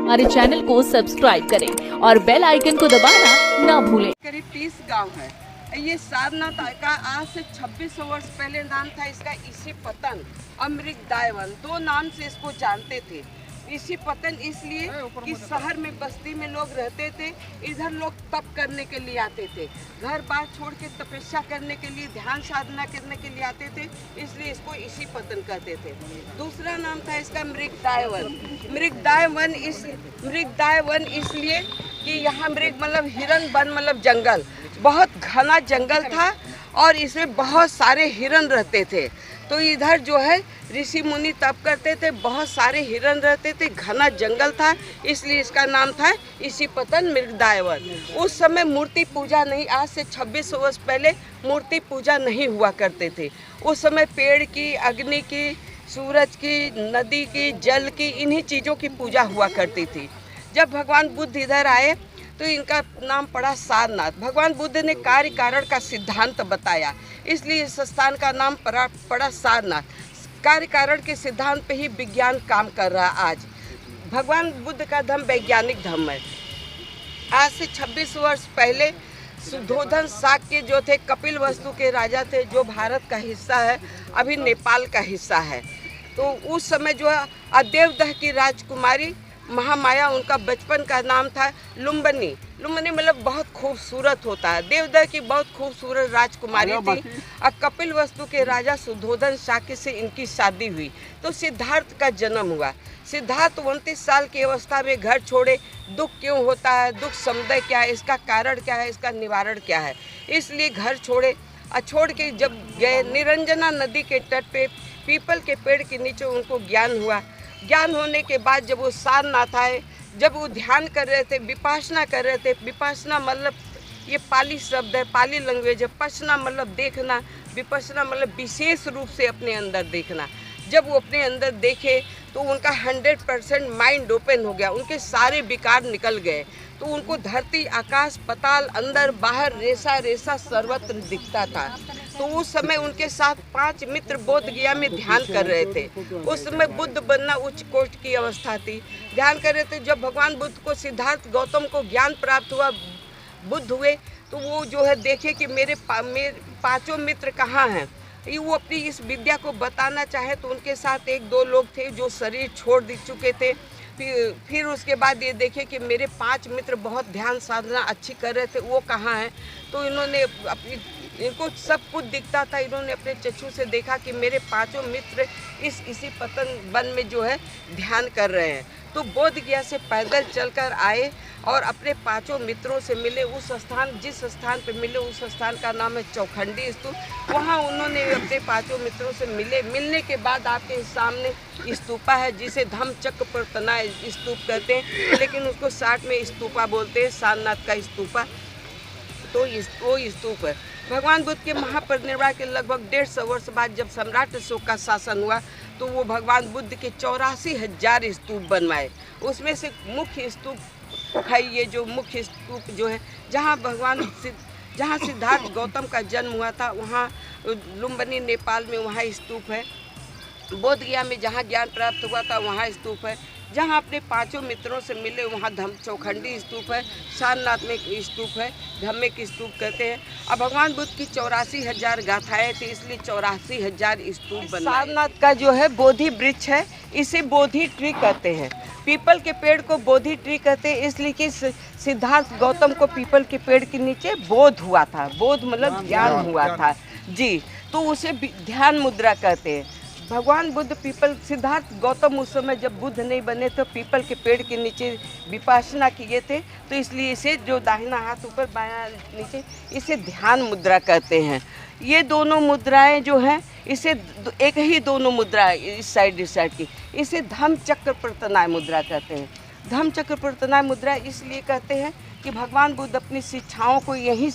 हमारे चैनल को सब्सक्राइब करें और बेल आइकन को दबाना ना भूलें। करीब 30 गांव है। ये सारनाथ का आज से 2600 वर्ष पहले नाम था इसका इसी पतन और मृगदायवन, दो नाम से इसको जानते थे। इसी पतन इसलिए कि शहर में बस्ती में लोग रहते थे, इधर लोग तप करने के लिए आते थे, घर बार छोड़ के तपस्या करने के लिए, ध्यान साधना करने के लिए आते थे, इसलिए इसको इसी पतन कहते थे। दूसरा नाम था इसका मृगदायवन। मृगदायवन इसलिए कि यहाँ मृग मतलब हिरन वन मतलब जंगल, बहुत घना जंगल था और इसमें बहुत सारे हिरन रहते थे। तो इधर जो है ऋषि मुनि तप करते थे, बहुत सारे हिरन रहते थे, घना जंगल था, इसलिए इसका नाम था इसी पतन मृगदायवन। उस समय मूर्ति पूजा नहीं, आज से 2600 वर्ष पहले मूर्ति पूजा नहीं हुआ करते थे। उस समय पेड़ की, अग्नि की, सूरज की, नदी की, जल की, इन्हीं चीज़ों की पूजा हुआ करती थी। जब भगवान बुद्ध इधर आए तो इनका नाम पड़ा सारनाथ। भगवान बुद्ध ने कार्य कारण का सिद्धांत बताया, इसलिए इस स्थान का नाम पड़ा सारनाथ। कार्य कारण के सिद्धांत पे ही विज्ञान काम कर रहा है आज। भगवान बुद्ध का धर्म वैज्ञानिक धर्म है। आज से 26 वर्ष पहले शुद्धोधन शाक्य जो थे, कपिलवस्तु के राजा थे, जो भारत का हिस्सा है, अभी नेपाल का हिस्सा है। तो उस समय जो है देवदह की राजकुमारी महामाया, उनका बचपन का नाम था लुम्बिनी। लुम्बिनी मतलब बहुत खूबसूरत होता है। देवदह की बहुत खूबसूरत राजकुमारी थी और कपिलवस्तु के राजा शुद्धोधन शाक्य से इनकी शादी हुई तो सिद्धार्थ का जन्म हुआ। सिद्धार्थ 29 साल की अवस्था में घर छोड़े। दुख क्यों होता है, दुख समुदय क्या है, इसका कारण क्या है, इसका निवारण क्या है, इसलिए घर छोड़े। और छोड़ के जब गए निरंजना नदी के तट पे पीपल के पेड़ के नीचे उनको ज्ञान हुआ। ज्ञान होने के बाद जब वो सारनाथ आए, जब वो ध्यान कर रहे थे, विपासना कर रहे थे। विपासना मतलब ये पाली शब्द है, पाली लैंग्वेज है। पसना मतलब देखना, विपसना मतलब विशेष रूप से अपने अंदर देखना। जब वो अपने अंदर देखे तो उनका 100% माइंड ओपन हो गया, उनके सारे विकार निकल गए। तो उनको धरती, आकाश, पाताल, अंदर बाहर, रेसा रेसा सर्वत्र दिखता था। तो उस समय उनके साथ 5 मित्र बोध गया में ध्यान कर रहे थे। उस समय बुद्ध बनना उच्च कोटि की अवस्था थी, ध्यान कर रहे थे। जब भगवान बुद्ध को, सिद्धार्थ गौतम को ज्ञान प्राप्त हुआ, बुद्ध हुए, तो वो जो है देखे कि मेरे 5 मित्र कहाँ हैं। वो अपनी इस विद्या को बताना चाहे तो उनके साथ 1-2 लोग थे जो शरीर छोड़ दे चुके थे। फिर उसके बाद ये देखे कि मेरे 5 मित्र बहुत ध्यान साधना अच्छी कर रहे थे, वो कहाँ हैं। तो इन्होंने इनको सब कुछ दिखता था, इन्होंने अपने चक्षु से देखा कि मेरे 5 मित्र इसी पतन वन में जो है ध्यान कर रहे हैं। तो बोध गया से पैदल चलकर आए और अपने 5 मित्रों से मिले। उस स्थान, जिस स्थान पे मिले, उस स्थान का नाम है चौखंडी स्तूप। वहाँ उन्होंने अपने 5 मित्रों से मिले। मिलने के बाद आपके सामने स्तूपा है, जिसे धम्मचक्र प्रतना स्तूप कहते हैं, लेकिन उसको शार्ट में स्तूपा बोलते हैं, सारनाथ का स्तूपा। तो वो स्तूप है। भगवान बुद्ध के महापरिनिर्वाण के लगभग 150 वर्ष बाद जब सम्राट अशोक का शासन हुआ तो वो भगवान बुद्ध के 84,000 स्तूप बनवाए। उसमें से मुख्य स्तूप है ये जो मुख्य स्तूप जो है, जहाँ सिद्धार्थ गौतम का जन्म हुआ था, वहाँ लुम्बिनी नेपाल में वहाँ स्तूप है। बोध गया में जहाँ ज्ञान प्राप्त हुआ था वहाँ स्तूप है। जहाँ अपने 5 मित्रों से मिले वहाँ चौखंडी स्तूप है। सारनाथ में एक स्तूप है, धम्मिक स्तूप कहते हैं। और भगवान बुद्ध की 84,000 गाथाएँ थी, इसलिए 84,000 स्तूप बने। सारनाथ का जो है बोधि वृक्ष है, इसे बोधि ट्री कहते हैं। पीपल के पेड़ को बोधि ट्री कहते हैं, इसलिए कि सिद्धार्थ गौतम को पीपल के पेड़ के नीचे बोध हुआ था। बोध मतलब ज्ञान हुआ था जी, तो उसे ध्यान मुद्रा कहते हैं। भगवान बुद्ध सिद्धार्थ गौतम उस समय जब बुद्ध नहीं बने तो पीपल के पेड़ के नीचे विपासना किए थे, तो इसलिए इसे जो दाहिना हाथ ऊपर बायां नीचे, इसे ध्यान मुद्रा कहते हैं। ये दोनों मुद्राएं जो हैं, इसे एक ही दोनों मुद्रा इस साइड की, इसे धम्मचक्र प्रतनाय मुद्रा कहते हैं। धम्मचक्र प्रतनाय मुद्रा इसलिए कहते हैं कि भगवान बुद्ध अपनी शिक्षाओं को यहीं,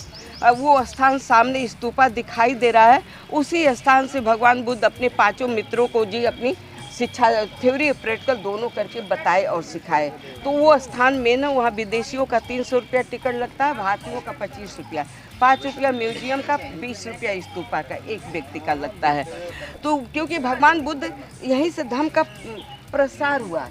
वो स्थान सामने स्तूपा दिखाई दे रहा है, उसी स्थान से भगवान बुद्ध अपने 5 मित्रों को जी अपनी शिक्षा, थ्योरी और प्रैक्टिकल दोनों करके बताए और सिखाए। तो वो स्थान में ना, वहाँ विदेशियों का 300 रुपया टिकट लगता है, भारतीयों का 25 रुपया, 5 रुपया म्यूजियम का, 20 रुपया स्तूपा का एक व्यक्ति का लगता है। तो क्योंकि भगवान बुद्ध यहीं से धर्म का प्रसार हुआ,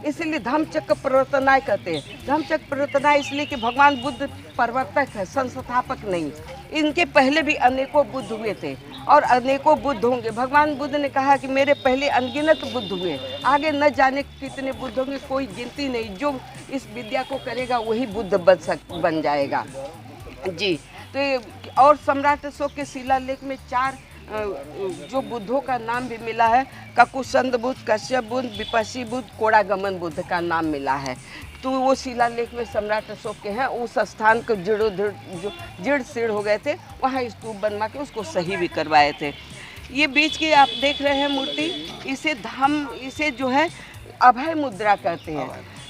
इसीलिए धम्मचक्र प्रवर्तनाय कहते हैं। धम्मचक्र प्रवर्तनाय इसलिए कि भगवान बुद्ध प्रवर्तक है, संस्थापक नहीं। इनके पहले भी अनेकों बुद्ध हुए थे और अनेकों बुद्ध होंगे। भगवान बुद्ध ने कहा कि मेरे पहले अनगिनत बुद्ध हुए, आगे न जाने कितने बुद्ध होंगे, कोई गिनती नहीं। जो इस विद्या को करेगा वही बुद्ध बन जाएगा जी। तो और सम्राट अशोक के शिलालेख में 4 जो बुद्धों का नाम भी मिला है, ककुसंद बुद्ध, कश्यप बुद्ध, विपस्सी बुद्ध, कोड़ागमन बुद्ध का नाम मिला है। तो वो शिलालेख में सम्राट अशोक के हैं। उस स्थान को जड़ सीड़ हो गए थे, वहाँ स्तूप बनवा के उसको सही भी करवाए थे। ये बीच की आप देख रहे हैं मूर्ति, इसे जो है अभय मुद्रा कहते हैं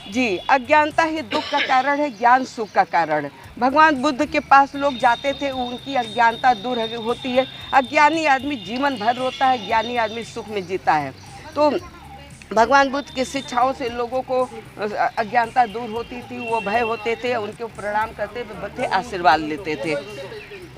जी। अज्ञानता ही दुख का कारण है, ज्ञान सुख का कारण है। भगवान बुद्ध के पास लोग जाते थे, उनकी अज्ञानता दूर होती है। अज्ञानी आदमी जीवन भर रोता है, ज्ञानी आदमी सुख में जीता है। तो भगवान बुद्ध की शिक्षाओं से लोगों को अज्ञानता दूर होती थी, वो भय होते थे, उनको प्रणाम करते थे, आशीर्वाद लेते थे।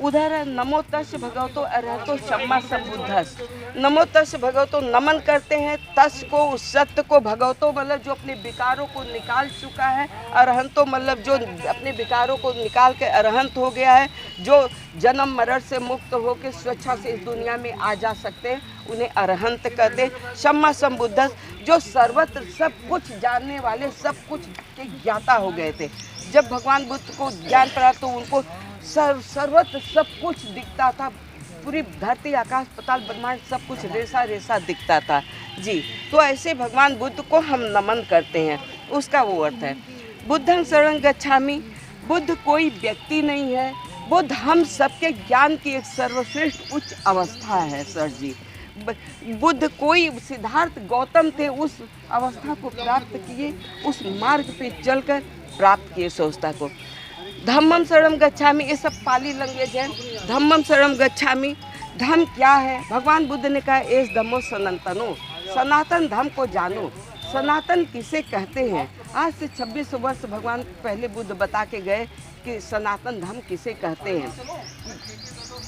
उधर नमो तस् भगवतो अरहतो सम्मा संबुद्धस। नमो तस् भगवतो नमन करते हैं, तस् को, उस सत्य को, भगवतो मतलब जो अपने विकारों को निकाल चुका है, अरहंतो मतलब जो अपने विकारों को निकाल के अरहंत हो गया है, जो जन्म मरण से मुक्त होकर स्वेच्छा से इस दुनिया में आ जा सकते हैं, उन्हें अरहंत कहते हैं। सम्मा संबुद्धस जो सर्वत्र सब कुछ जानने वाले, सब कुछ के ज्ञाता हो गए थे। जब भगवान बुद्ध को ज्ञान प्राप्त तो उनको सर्वत्र सब कुछ दिखता था, पूरी धरती आकाश पाताल ब्रह्मांड सब कुछ रेसा रेसा दिखता था जी। तो ऐसे भगवान बुद्ध को हम नमन करते हैं, उसका वो अर्थ है। बुद्धं शरणं गच्छामि, बुद्ध कोई व्यक्ति नहीं है, बुद्ध हम सबके ज्ञान की एक सर्वश्रेष्ठ उच्च अवस्था है सर जी। बुद्ध कोई सिद्धार्थ गौतम थे, उस अवस्था को प्राप्त किए, उस मार्ग पे चलकर प्राप्त किए उस अवस्था को। धम्मम शरणं गच्छामि, ये सब पाली लैंग्वेज है। धम्मम शरणं गच्छामि, धम्म क्या है? भगवान बुद्ध ने कहा एस धम्मो सनातनो, सनातन धम्म को जानो। सनातन किसे कहते हैं? आज से 26 वर्ष भगवान पहले बुद्ध बता के गए कि सनातन धर्म किसे कहते हैं।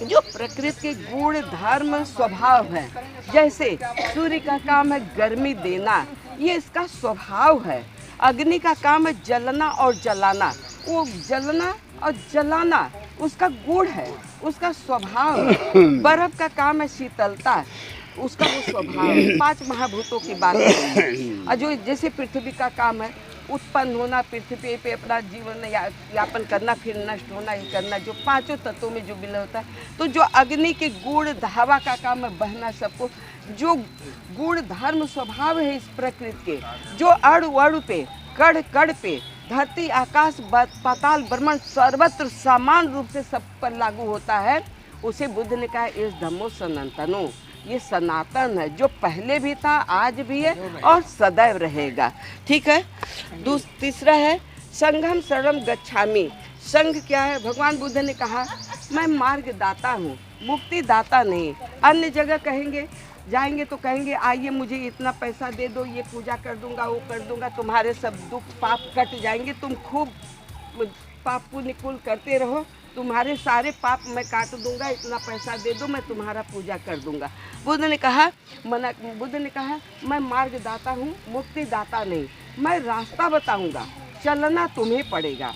जो प्रकृति के गुण धर्म स्वभाव है, जैसे सूर्य का काम है गर्मी देना, ये इसका स्वभाव है। अग्नि का काम है जलना और जलाना, वो जलना और जलाना उसका गुण है, उसका स्वभाव है। बर्फ का काम है शीतलता, उसका वो स्वभाव है। 5 महाभूतों की बात है। और जो जैसे पृथ्वी का काम है उत्पन्न होना, पृथ्वी पे अपना जीवन यापन करना, फिर नष्ट होना, ये करना, जो 5 तत्वों में जो विलय होता है। तो जो अग्नि के गुण हवा का काम है बहना सबको, जो गुण धर्म स्वभाव है इस प्रकृति के, जो अणु अणु पे कण कण पे धरती आकाश पाताल ब्रह्मांड सर्वत्र समान रूप से सब पर लागू होता है, उसे बुद्ध ने कहा इस धम्मो सनातनो, ये सनातन है, जो पहले भी था आज भी है और सदैव रहेगा। ठीक है। तीसरा है संघम शरणं गच्छामि। संघ क्या है? भगवान बुद्ध ने कहा मैं मार्ग दाता हूँ, मुक्ति दाता नहीं। अन्य जगह कहेंगे, जाएंगे तो कहेंगे आइए मुझे इतना पैसा दे दो, ये पूजा कर दूंगा, वो कर दूंगा, तुम्हारे सब दुख पाप कट जाएंगे, तुम खूब पाप पुण्य कुल करते रहो, तुम्हारे सारे पाप मैं काट दूंगा, इतना पैसा दे दो, मैं तुम्हारा पूजा कर दूंगा। बुद्ध ने कहा मैं मार्ग दाता हूँ, मुक्ति दाता नहीं। मैं रास्ता बताऊंगा, चलना तुम्हें पड़ेगा।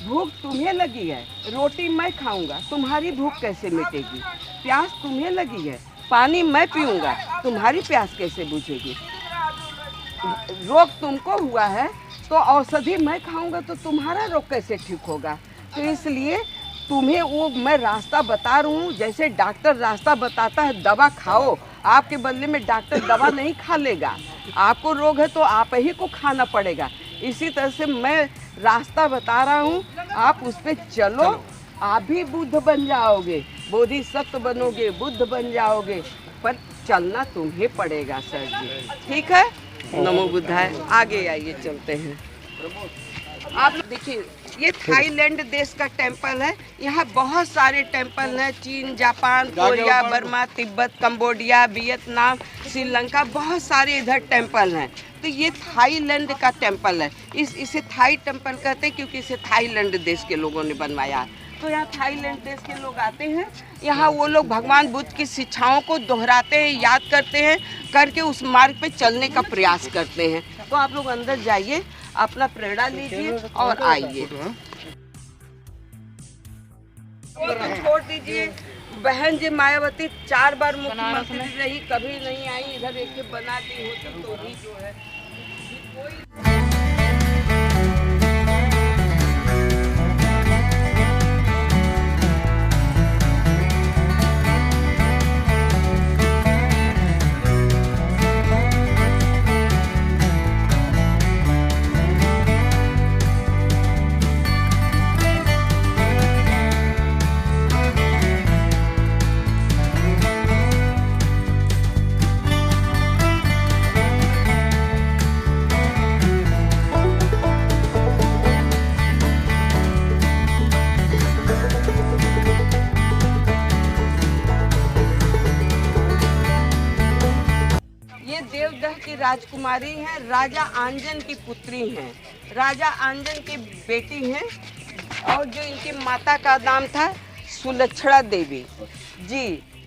भूख तुम्हें लगी है, रोटी मैं खाऊंगा, तुम्हारी भूख कैसे मिटेगी? प्यास तुम्हें लगी है, पानी मैं पीऊंगा, तुम्हारी प्यास कैसे बुझेगी? रोग तुमको हुआ है तो औषधि मैं खाऊंगा तो तुम्हारा रोग कैसे ठीक होगा? तो इसलिए तुम्हें वो मैं रास्ता बता रहा हूँ। जैसे डॉक्टर रास्ता बताता है दवा खाओ, आपके बदले में डॉक्टर दवा नहीं खा लेगा, आपको रोग है तो आप ही को खाना पड़ेगा। इसी तरह से मैं रास्ता बता रहा हूँ, आप उस पर चलो, आप भी बुद्ध बन जाओगे, बोधिसत्व बनोगे, बुद्ध बन जाओगे, पर चलना तुम्हें पड़ेगा सर जी। ठीक है। नमो बुद्धाय। आगे आइए चलते हैं। आप देखिए ये थाईलैंड देश का टेंपल है। यहाँ बहुत सारे टेंपल हैं, चीन, Japan, Korea, Burma, Tibet, Cambodia, Vietnam, Sri Lanka, बहुत सारे इधर टेंपल हैं। तो ये थाईलैंड का टेंपल है। इसे थाई टेंपल कहते हैं क्योंकि इसे थाईलैंड देश के लोगों ने बनवाया। तो यहाँ थाईलैंड देश के लोग आते हैं, यहाँ वो लोग भगवान बुद्ध की शिक्षाओं को दोहराते हैं, याद करते हैं, करके उस मार्ग पे चलने का प्रयास करते हैं। तो आप लोग अंदर जाइए, अपना प्रेरणा लीजिए और आइए। छोड़ दीजिए, बहन जी मायावती 4 बार मुख्यमंत्री रही, कभी नहीं आई इधर, एक बना दी होती तो भी जो है देवदह की राजकुमारी हैं, राजा आंजन की पुत्री हैं, राजा आंजन की बेटी हैं, और जो इनकी माता का नाम था सुलक्षणा देवी जी।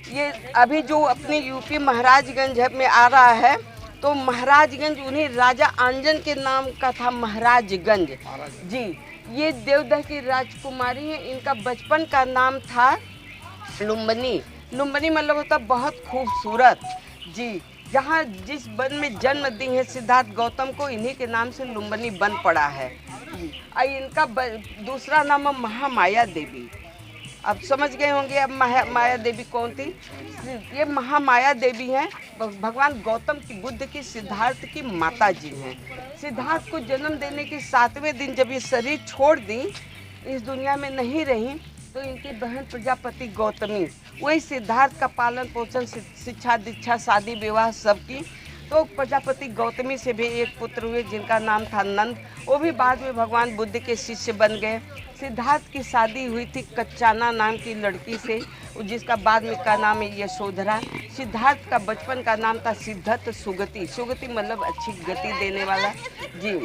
ये अभी जो अपने यूपी महाराजगंज में आ रहा है, तो महाराजगंज उन्हीं राजा आंजन के नाम का था, महाराजगंज जी। ये देवदह की राजकुमारी हैं, इनका बचपन का नाम था लुम्बनी। लुम्बनी मतलब होता बहुत खूबसूरत जी। जहाँ जिस वन में जन्म दी है सिद्धार्थ गौतम को, इन्हीं के नाम से लुम्बनी बन पड़ा है। इनका दूसरा नाम है महामाया देवी। अब समझ गए होंगे अब माया देवी कौन थी। ये महामाया देवी हैं, भगवान गौतम की, बुद्ध की, सिद्धार्थ की माता जी हैं। सिद्धार्थ को जन्म देने के 7वें दिन जब ये शरीर छोड़ दी, इस दुनिया में नहीं रही, तो इनकी बहन प्रजापति गौतमी वही सिद्धार्थ का पालन पोषण, शिक्षा, दीक्षा, शादी विवाह सब की। तो प्रजापति गौतमी से भी एक पुत्र हुए जिनका नाम था नंद। वो भी बाद में भगवान बुद्ध के शिष्य बन गए। सिद्धार्थ की शादी हुई थी कच्चाना नाम की लड़की से, जिसका बाद में का नाम है यशोधरा। सिद्धार्थ का बचपन का नाम था सिद्धत सुगति। सुगति मतलब अच्छी गति देने वाला जी।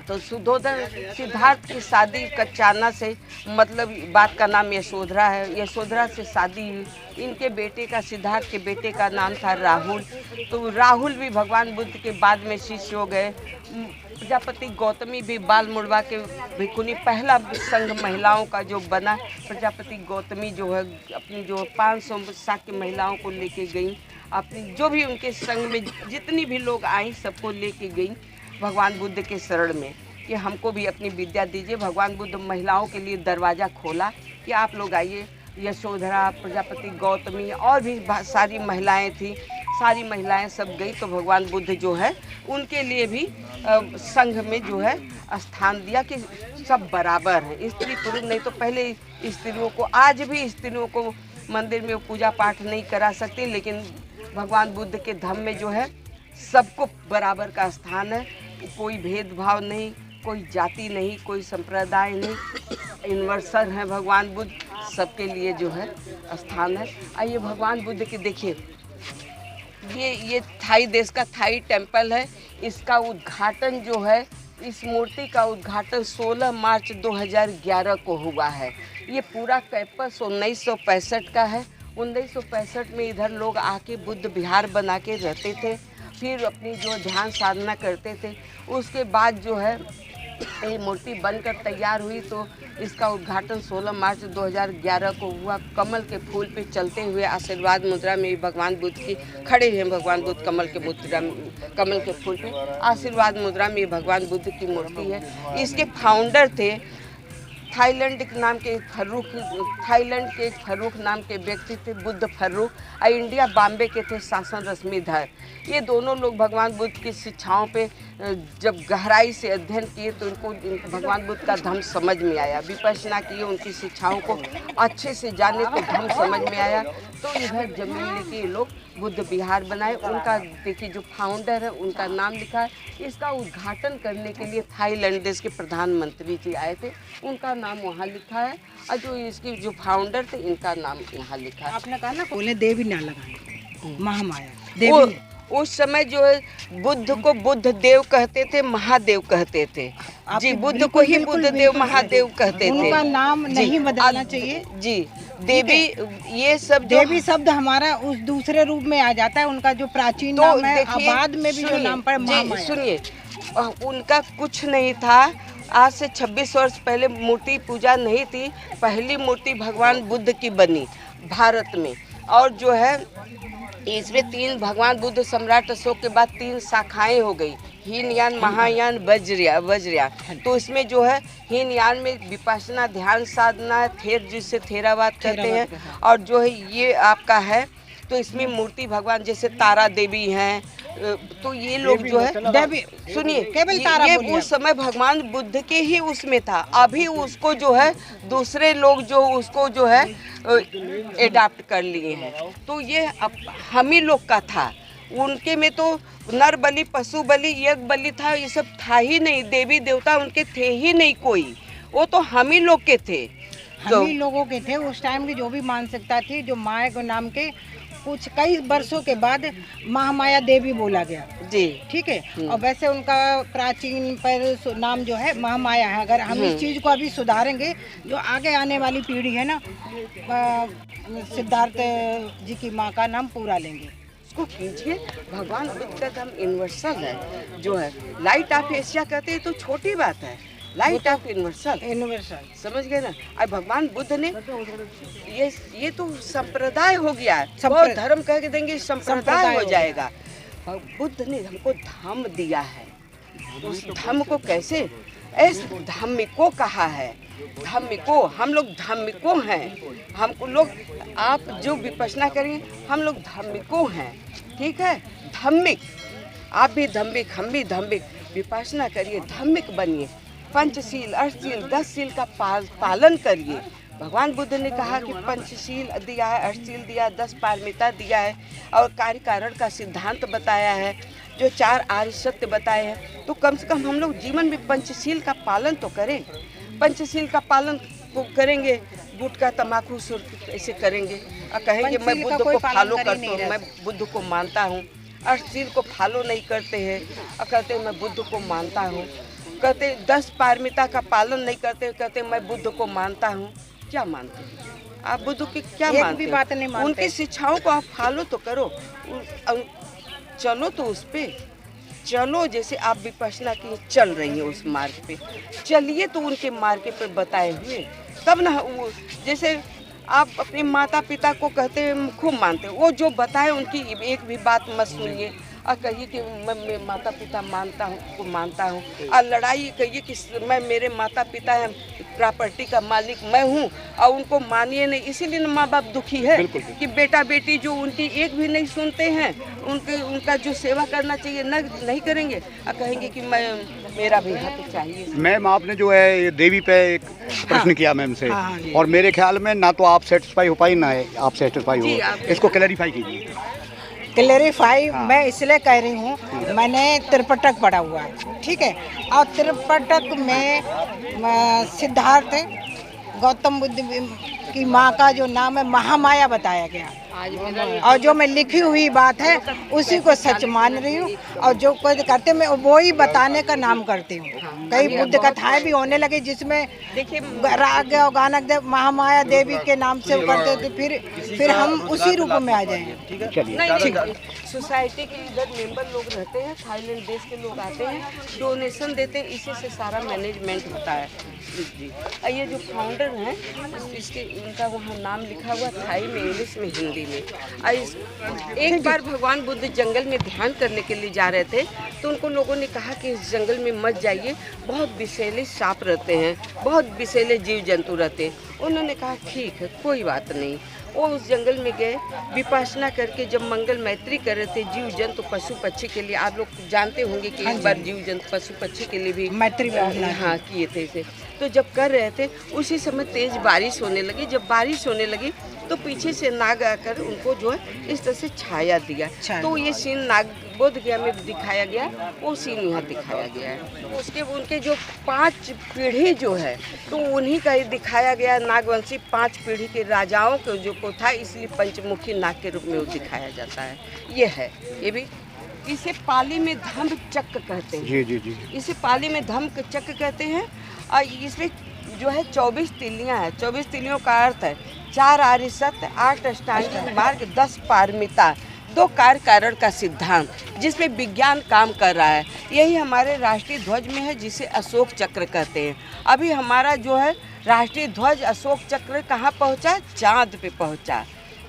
तो सुधोधन सिद्धार्थ की शादी कच्चाना से, मतलब बात का नाम यशोधरा है। यशोधरा से शादी हुई। इनके बेटे का, सिद्धार्थ के बेटे का नाम था राहुल। तो राहुल भी भगवान बुद्ध के बाद में शिष्य हो गए। प्रजापति गौतमी भी बाल मुड़वा के भिखुनी, पहला संघ महिलाओं का जो बना। प्रजापति गौतमी जो है अपनी जो 500 शाक्य महिलाओं को लेके गई, अपनी जो भी उनके संघ में जितनी भी लोग आई सबको लेके गई भगवान बुद्ध के शरण में कि हमको भी अपनी विद्या दीजिए। भगवान बुद्ध महिलाओं के लिए दरवाज़ा खोला कि आप लोग आइए। यशोधरा, प्रजापति गौतमी और भी सारी महिलाएं थी, सारी महिलाएं सब गई। तो भगवान बुद्ध जो है उनके लिए भी संघ में जो है स्थान दिया कि सब बराबर हैं, स्त्री पुरुष नहीं। तो पहले स्त्रियों को, आज भी स्त्रियों को मंदिर में पूजा पाठ नहीं करा सकती, लेकिन भगवान बुद्ध के धम्म में जो है सबको बराबर का स्थान है। कोई भेदभाव नहीं, कोई जाति नहीं, कोई संप्रदाय नहीं, यूनिवर्सल है भगवान बुद्ध, सबके लिए जो है स्थान है। आइए भगवान बुद्ध के देखिए, ये थाई देश का थाई टेम्पल है। इसका उद्घाटन जो है, इस मूर्ति का उद्घाटन 16 मार्च 2011 को हुआ है। ये पूरा कैंपस 1965 का है। 1965 में इधर लोग आके बुद्ध विहार बना के रहते थे, फिर अपनी जो ध्यान साधना करते थे। उसके बाद जो है ये मूर्ति बनकर तैयार हुई, तो इसका उद्घाटन 16 मार्च 2011 को हुआ। कमल के फूल पे चलते हुए आशीर्वाद मुद्रा में भगवान बुद्ध की खड़े हैं। भगवान बुद्ध कमल के मुद्रा, कमल के फूल पे आशीर्वाद मुद्रा में भगवान बुद्ध की मूर्ति है। इसके फाउंडर थे थाईलैंड नाम के फर्रुख, थाईलैंड के एक फर्रुख नाम के व्यक्ति थे, बुद्ध फर्रुख, और इंडिया बॉम्बे के थे शासन रश्मिधर। ये दोनों लोग भगवान बुद्ध की शिक्षाओं पे जब गहराई से अध्ययन किए तो इनको भगवान बुद्ध का धम्म समझ में आया। विपश्यना किए, उनकी शिक्षाओं को अच्छे से जाने तो धम्म समझ में आया। तो इधर जमीन लेके ये लोग बुद्ध विहार बनाए। उनका देखिए जो फाउंडर है उनका नाम लिखा है। इसका उद्घाटन करने के लिए थाईलैंड देश के प्रधानमंत्री जी आए थे, उनका नाम वहाँ लिखा है। और जो इसके जो फाउंडर थे इनका नाम यहाँ लिखा है। आपने कहा ना बोले देवी ना लगाए, महामाया देवी। उस समय जो है बुद्ध को बुद्ध देव कहते थे, महादेव कहते थे। जी, बुद्ध को ही बुद्ध देव महादेव कहते थे। उनका नाम नहीं बदलना चाहिए जी। देवी, ये सब देवी शब्द हमारा उस दूसरे रूप में आ जाता है। उनका जो प्राचीन नाम है, बाद में भी जो नाम पड़ा महामाया। सुनिए, उनका कुछ नहीं था। आज से 26 वर्ष पहले मूर्ति पूजा नहीं थी। पहली मूर्ति भगवान बुद्ध की बनी भारत में। और जो है इसमें 3 भगवान बुद्ध सम्राट अशोक के बाद 3 शाखाएं हो गई, हीनयान, महायान, वज्रयान। तो इसमें जो है हीनयान में विपश्यना, ध्यान साधना, थेर जिसे थेरावाद कहते हैं, और जो है ये आपका है। तो इसमें मूर्ति भगवान जैसे तारा देवी हैं। तो ये लोग जो है देवी, सुनिए, ये उस समय भगवान बुद्ध के ही उसमें था। अभी उसको जो है दूसरे लोग जो उसको जो है एडाप्ट कर लिए हैं। तो ये हम ही लोग का था। उनके में तो नर बलि, पशु बलि, यज्ञ बलि था, ये सब था ही नहीं। देवी देवता उनके थे ही नहीं कोई, वो तो हम ही लोग के थे। हम ही लोगों के थे। उस टाइम की जो भी मानसिकता थी, जो माया के नाम के कुछ कई वर्षों के बाद महामाया देवी बोला गया जी, ठीक है। और वैसे उनका प्राचीन पर नाम जो है महामाया है। अगर हम इस चीज़ को अभी सुधारेंगे, जो आगे आने वाली पीढ़ी है ना, सिद्धार्थ जी की माँ का नाम पूरा लेंगे। इसको कीजिए। भगवान बुद्ध का नाम यूनिवर्सल है, जो है लाइट ऑफ एशिया कहते हैं। तो छोटी बात है, लाइट ऑफ यूनिवर्सल, समझ गए ना। अब भगवान बुद्ध ने ये तो संप्रदाय हो गया है। बहुत धर्म कह के देंगे संप्रदाय हो जाएगा। बुद्ध ने हमको धम्म दिया है। उस धम्म को कैसे धम्मिको कहा है। धम्मिको, हम लोग धम्मिको हैं। हमको लोग, आप जो विपश्यना करेंगे, हम लोग धम्मिको हैं, ठीक है। धम्मिक, आप भी धम्मिक, हम भी धम्मिक। विपश्यना करिए, धम्मिक बनिए। पंचशील, अष्टशील, 10 शील का पालन करिए। भगवान बुद्ध ने कहा कि पंचशील दिया है, अष्टशील दिया, 10 पारमिता दिया है, और कार्य कारण का सिद्धांत बताया है, जो 4 आर्य सत्य बताए हैं। तो कम से कम हम लोग जीवन में पंचशील का पालन तो करें। पंचशील का पालन को करेंगे, गुटखा, तम्बाकू, सुर्ख ऐसे करेंगे और कहेंगे मैं बुद्ध को फॉलो करता हूँ, मैं बुद्ध को मानता हूँ। अष्टशील को फॉलो नहीं करते हैं और कहते हैं मैं बुद्ध को मानता हूँ। कहते 10 पारमिता का पालन नहीं करते, कहते मैं बुद्ध को मानता हूँ। क्या मानते हैं आप? बुद्ध की क्या मानते हैं? बात नहीं मानते। उनकी शिक्षाओं को आप फॉलो तो करो, चलो तो उस पे चलो। जैसे आप विपश्यना की चल रही है, उस मार्ग पे चलिए, तो उनके मार्ग पे बताए हुए तब ना। वो जैसे आप अपने माता पिता को कहते हैं खूब मानते हैं, वो जो बताए उनकी एक भी बात मत सुनिए और कहिए कि मैं माता पिता मानता हूँ। और लड़ाई कहिए कि मैं, मेरे माता पिता हैं, प्रॉपर्टी का मालिक मैं हूँ, और उनको मानिए नहीं। इसीलिए माँ बाप दुखी है कि बेटा बेटी जो उनकी एक भी नहीं सुनते हैं, उनका जो सेवा करना चाहिए नहीं करेंगे और कहेंगे कि मेरा भी हक चाहिए। मैम, आपने जो है ये देवी पे एक प्रश्न किया मैम से, और मेरे ख्याल में ना तो आप सेटिस्फाई हो पाई, ना आप सेटिस्फाई हो। इसको क्लैरिफाई कीजिए। क्लैरिफाई मैं इसलिए कह रही हूँ, मैंने त्रिपिटक पढ़ा हुआ है, ठीक है। और त्रिपिटक में सिद्धार्थ गौतम बुद्ध की माँ का जो नाम है महामाया बताया गया। और जो मैं लिखी हुई बात है उसी को सच मान रही हूँ, और जो कोई करते मैं वो ही बताने का नाम करती हूँ। कई बुद्ध कथाएं भी होने लगी जिसमें देखिए राग और गानक देव महामाया देवी के नाम से करते थे, फिर हम उसी रूप में आ जाएंगे। सोसाइटी के इधर मेंबर लोग रहते हैं, थाईलैंड देश के लोग आते हैं, डोनेशन देते हैं, इसी से सारा मैनेजमेंट होता है जी। ये जो फाउंडर हैं, इसके उनका वहाँ नाम लिखा हुआ थाई में, इंग्लिश में, हिंदी में। एक बार भगवान बुद्ध जंगल में ध्यान करने के लिए जा रहे थे, तो उनको लोगों ने कहा कि इस जंगल में मत जाइए, बहुत विषैले सांप रहते हैं, बहुत विषैले जीव जंतु रहते हैं। उन्होंने कहा ठीक है, कोई बात नहीं। वो उस जंगल में गए, विपश्यना करके जब मंगल मैत्री कर रहे थे जीव जंतु पशु पक्षी के लिए। आप लोग जानते होंगे कि एक बार जीव जंतु पशु पक्षी के लिए भी मैत्री हाँ किए थे इसे। तो जब कर रहे थे उसी समय तेज बारिश होने लगी। जब बारिश होने लगी तो पीछे से नाग आकर उनको जो है इस तरह से छाया दिया। तो ये सीन नाग बोध गया में दिखाया गया, वो सीन यहाँ दिखाया गया है। उसके उनके जो 5 पीढ़ी जो है, तो उन्हीं का ही दिखाया गया। नागवंशी 5 पीढ़ी के राजाओं को जो को था, इसलिए पंचमुखी नाग के रूप में वो दिखाया जाता है। ये है, ये भी इसे पाली में धम्म चक्र कहते हैं। जी जी जी। इसे पाली में धम्म चक्र कहते हैं। और इसमें जो है 24 तिल्लियाँ हैं। 24 तिल्लियों का अर्थ है 4 आर्य सत्य, 8 अष्टांगिक मार्ग, 10 पारमिता, 2 कार्य कारण का सिद्धांत, जिसमें विज्ञान काम कर रहा है। यही हमारे राष्ट्रीय ध्वज में है, जिसे अशोक चक्र कहते हैं। अभी हमारा जो है राष्ट्रीय ध्वज अशोक चक्र कहाँ पहुँचा? चाँद पे पहुँचा।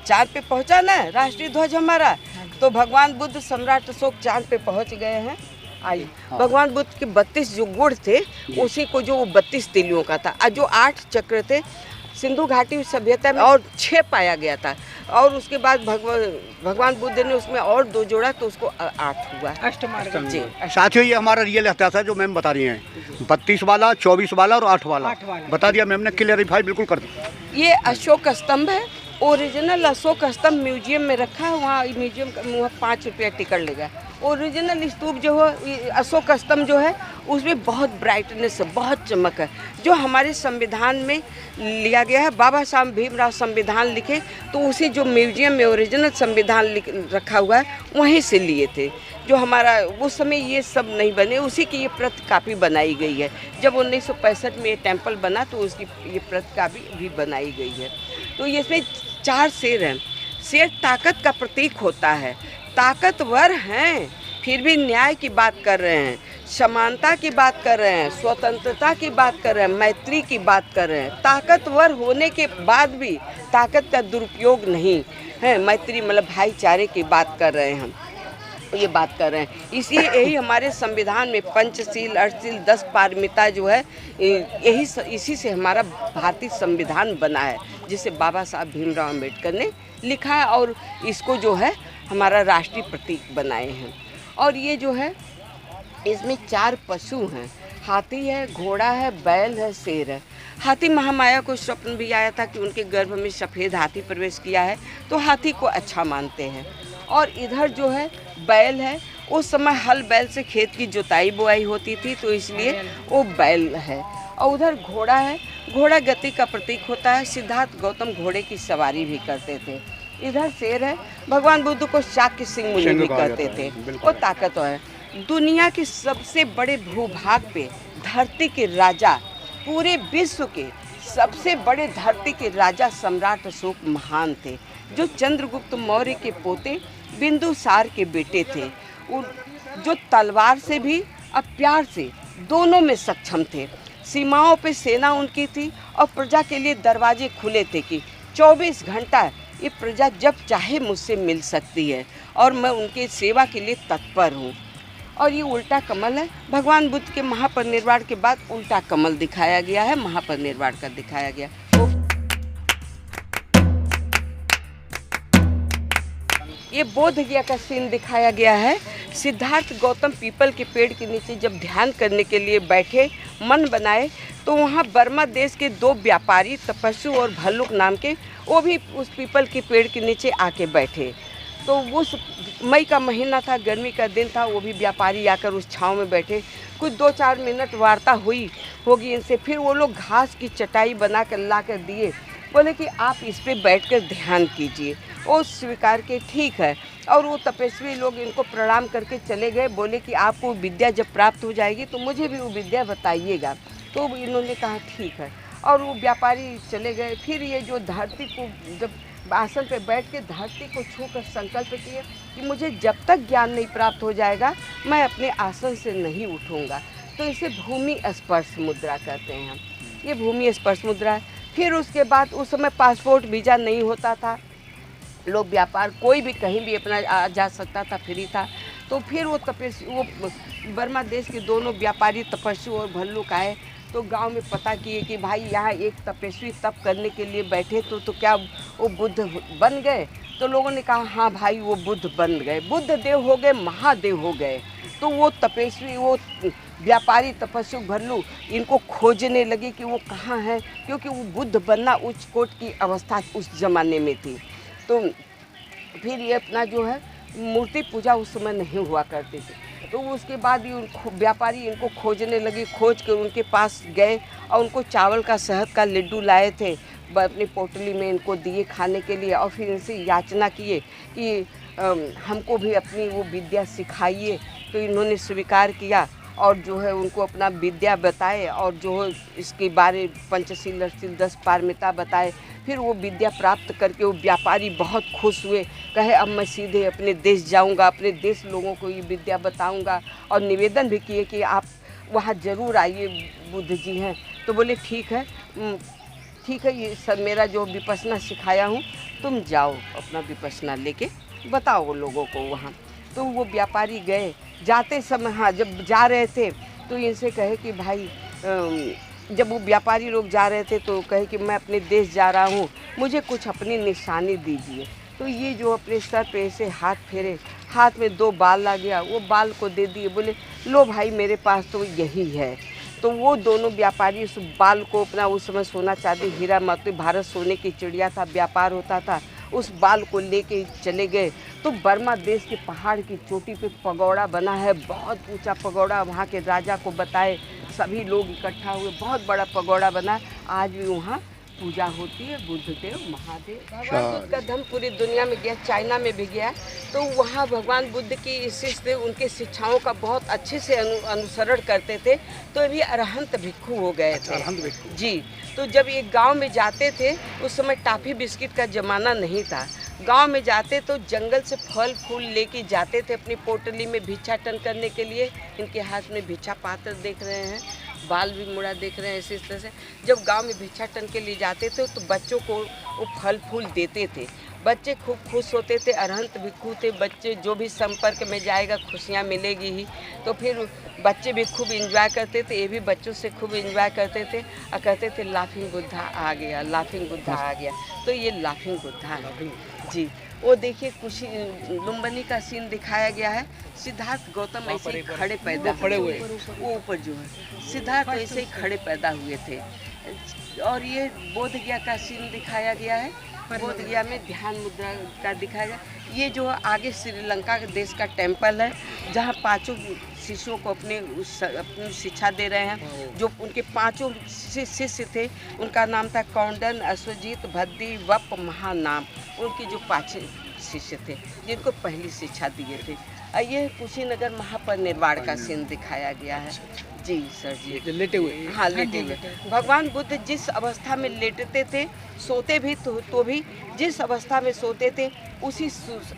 चाँद पे पहुँचा ना राष्ट्रीय ध्वज हमारा। तो भगवान बुद्ध सम्राट अशोक चाँद पे पहुँच गए हैं। आइए, भगवान बुद्ध के 32 जो गुण थे, उसी को जो 32 तिल्लियों का था। और जो 8 चक्र थे सिंधु घाटी सभ्यता में और 6 पाया गया था। और उसके बाद भगवान बुद्ध ने उसमें और 2 जोड़ा, तो उसको 8 हुआ। अष्टमार्ग। जी। साथियों, ये हमारा रियल इतिहास है जो मैम बता रही हैं। 32 वाला, 24 वाला और 8 वाला बता दिया मैम ने, क्लियरिफाई बिल्कुल कर दिया। ये अशोक स्तंभ है। ओरिजिनल अशोक स्तंभ म्यूजियम में रखा है। वहाँ म्यूजियम का 5 रुपया टिकट लेगा। ओरिजिनल स्तूप जो है अशोक स्तंभ जो है, उसमें बहुत ब्राइटनेस है, बहुत चमक है, जो हमारे संविधान में लिया गया है। बाबा साहब भीमराव संविधान लिखे, तो उसी जो म्यूजियम में ओरिजिनल संविधान रखा हुआ है, वहीं से लिए थे। जो हमारा उस समय ये सब नहीं बने, उसी की ये प्रति कापी बनाई गई है। जब 1965 में ये टेम्पल बना, तो उसकी ये प्रति कापी भी बनाई गई है। तो इसमें 4 शेर हैं। शेर ताकत का प्रतीक होता है। ताकतवर हैं, फिर भी न्याय की बात कर रहे हैं, समानता की बात कर रहे हैं, स्वतंत्रता की बात कर रहे हैं, मैत्री की बात कर रहे हैं। ताकतवर होने के बाद भी ताकत का दुरुपयोग नहीं है। मैत्री मतलब भाईचारे की बात कर रहे हैं हम, ये बात कर रहे हैं। यही हमारे संविधान में पंचशील, अष्टशील, 10 पारमिता जो है, इसी से हमारा भारतीय संविधान बना है, जिसे बाबा साहब भीमराव अम्बेडकर ने लिखा है। और इसको जो है हमारा राष्ट्रीय प्रतीक बनाए हैं। और ये जो है, इसमें 4 पशु हैं। हाथी है, घोड़ा है, बैल है, शेर है। हाथी महामाया को स्वप्न भी आया था कि उनके गर्भ में सफ़ेद हाथी प्रवेश किया है, तो हाथी को अच्छा मानते हैं। और इधर जो है बैल है। उस समय हल बैल से खेत की जुताई बुआई होती थी, तो इसलिए वो बैल है। और उधर घोड़ा है। घोड़ा गति का प्रतीक होता है। सिद्धार्थ गौतम घोड़े की सवारी भी करते थे। इधर शेर है। भगवान बुद्ध को शाक्य सिंह मुनि भी कहते थे। वो ताकतवर है। दुनिया के सबसे बड़े भूभाग पे धरती के राजा, पूरे विश्व के सबसे बड़े धरती के राजा सम्राट अशोक महान थे, जो चंद्रगुप्त मौर्य के पोते बिंदुसार के बेटे थे। जो तलवार से भी और प्यार से दोनों में सक्षम थे। सीमाओं पे सेना उनकी थी और प्रजा के लिए दरवाजे खुले थे कि 24 घंटा ये प्रजा जब चाहे मुझसे मिल सकती है, और मैं उनके सेवा के लिए तत्पर हूँ। और ये उल्टा कमल है। भगवान बुद्ध के महापरिनिर्वाण के बाद उल्टा कमल दिखाया गया है, महापरिनिर्वाण का दिखाया गया। ये बोध गया का सीन दिखाया गया है। सिद्धार्थ गौतम पीपल के पेड़ के नीचे जब ध्यान करने के लिए बैठे, मन बनाए, तो वहाँ बर्मा देश के 2 व्यापारी तपस्वी और भल्लुक नाम के, वो भी उस पीपल के पेड़ के नीचे आके बैठे। तो उस मई का महीना था, गर्मी का दिन था, वो भी व्यापारी आकर उस छांव में बैठे। कुछ 2-4 मिनट वार्ता हुई होगी इनसे। फिर वो लोग घास की चटाई बना कर ला कर दिए, बोले कि आप इस पे बैठकर ध्यान कीजिए। वो स्वीकार के ठीक है। और वो तपस्वी लोग इनको प्रणाम करके चले गए। बोले कि आपको विद्या जब प्राप्त हो जाएगी तो मुझे भी वो विद्या बताइएगा। तो इन्होंने कहा ठीक है, और वो व्यापारी चले गए। फिर ये जो धरती को, जब आसन पे बैठ के धरती को छूकर संकल्प किए कि मुझे जब तक ज्ञान नहीं प्राप्त हो जाएगा, मैं अपने आसन से नहीं उठूँगा। तो इसे भूमि स्पर्श मुद्रा कहते हैं हम। ये भूमि स्पर्श मुद्रा है। फिर उसके बाद उस समय पासपोर्ट वीज़ा नहीं होता था, लोग व्यापार कोई भी कहीं भी अपना आ जा सकता था, फ्री था। तो फिर वो बर्मा देश के दोनों व्यापारी तपस्वी और भल्लुक आए, तो गांव में पता किए कि भाई यहाँ एक तपस्वी तप करने के लिए बैठे, तो क्या वो बुद्ध बन गए? तो लोगों ने कहा हाँ भाई वो बुद्ध बन गए, बुद्ध देव हो गए, महादेव हो गए। तो वो तपस्वी, वो व्यापारी तपस्वी भल्लू इनको खोजने लगे कि वो कहाँ हैं, क्योंकि वो बुद्ध बनना उच्च कोट की अवस्था उस ज़माने में थी। तो फिर ये अपना जो है मूर्ति पूजा उस समय नहीं हुआ करती थी। तो उसके बाद ही व्यापारी इनको खोजने लगे। खोज कर उनके पास गए और उनको चावल का शहद का लड्डू लाए थे, अपनी पोटली में इनको दिए खाने के लिए और फिर इनसे याचना किए कि हमको भी अपनी वो विद्या सिखाइए। तो इन्होंने स्वीकार किया और जो है उनको अपना विद्या बताए और जो है इसके बारे पंचशील 10 पारमिता बताए। फिर वो विद्या प्राप्त करके वो व्यापारी बहुत खुश हुए, कहे अब मैं सीधे अपने देश जाऊंगा, अपने देश लोगों को ये विद्या बताऊंगा। और निवेदन भी किए कि आप वहाँ ज़रूर आइए, बुद्ध जी हैं। तो बोले ठीक है ये सब मेरा जो विपश्यना सिखाया हूँ तुम जाओ अपना विपश्यना लेके बताओ वो लोगों को वहाँ। तो वो व्यापारी गए। जाते समय हाँ जब जा रहे थे तो इनसे कहे कि भाई जब वो व्यापारी लोग जा रहे थे तो कहे कि मैं अपने देश जा रहा हूँ, मुझे कुछ अपनी निशानी दीजिए। तो ये जो अपने सर पे ऐसे हाथ फेरे, हाथ में 2 बाल आ गया, वो बाल को दे दिए। बोले लो भाई मेरे पास तो यही है। तो वो दोनों व्यापारी उस बाल को अपना, उस समय सोना चांदी हीरा मोती भारत सोने की चिड़िया था, व्यापार होता था, उस बाल को लेके चले गए। तो बर्मा देश के पहाड़ की चोटी पे पगोड़ा बना है, बहुत ऊंचा पगोड़ा। वहाँ के राजा को बताए, सभी लोग इकट्ठा हुए, बहुत बड़ा पगोड़ा बना। आज भी वहाँ पूजा होती है, बुद्धदेव महादेव। भगवान बुद्ध का धर्म पूरी दुनिया में गया, चाइना में भी गया। तो वहाँ भगवान बुद्ध की शिष्य उनके शिक्षाओं का बहुत अच्छे से अनुसरण करते थे। तो अभी अरहंत भिक्खु हो गए थे। अरहंत भिक्खु जी। तो जब एक गांव में जाते थे उस समय टॉफी बिस्किट का ज़माना नहीं था। गांव में जाते तो जंगल से फल फूल लेके जाते थे अपनी पोटली में भिक्षाटन करने के लिए। इनके हाथ में भिक्षा पात्र देख रहे हैं, बाल भी मुड़ा देख रहे हैं। इसी तरह से जब गांव में भिक्षाटन के लिए जाते थे तो बच्चों को वो फल फूल देते थे। बच्चे खूब खुश होते थे, अरहंत भिक्खु थे। बच्चे जो भी संपर्क में जाएगा खुशियाँ मिलेगी ही। तो फिर बच्चे भी खूब एंजॉय करते थे, ये भी बच्चों से खूब एंजॉय करते थे और कहते थे लाफिंग बुद्धा आ गया, लाफिंग बुद्धा आ गया। तो ये लाफिंग बुद्धा है जी। वो देखिए कुछ लुम्बिनी का सीन दिखाया गया है। सिद्धार्थ गौतम ऐसे ही खड़े पैदा खड़े हुए, वो ऊपर जो है सिद्धार्थ ऐसे ही खड़े पैदा हुए थे। और ये बोध गया का सीन दिखाया गया है। बोध गया में ध्यान मुद्रा का दिखाया गया। ये जो आगे श्रीलंका देश का टेम्पल है जहाँ 5 शिष्यों को अपनी शिक्षा दे रहे हैं। जो उनके 5 शिष्य थे उनका नाम था कौंडन, अश्वजीत, भद्दी, वप, महानाम। उनके जो 5 शिष्य थे जिनको पहली शिक्षा दिए थे। ये कुशीनगर महापरिनिर्वाण का सीन दिखाया गया है जी सर जी। लेटे हुए, हाँ लेटे हुए। भगवान बुद्ध जिस अवस्था में लेटते थे, सोते भी तो भी जिस अवस्था में सोते थे उसी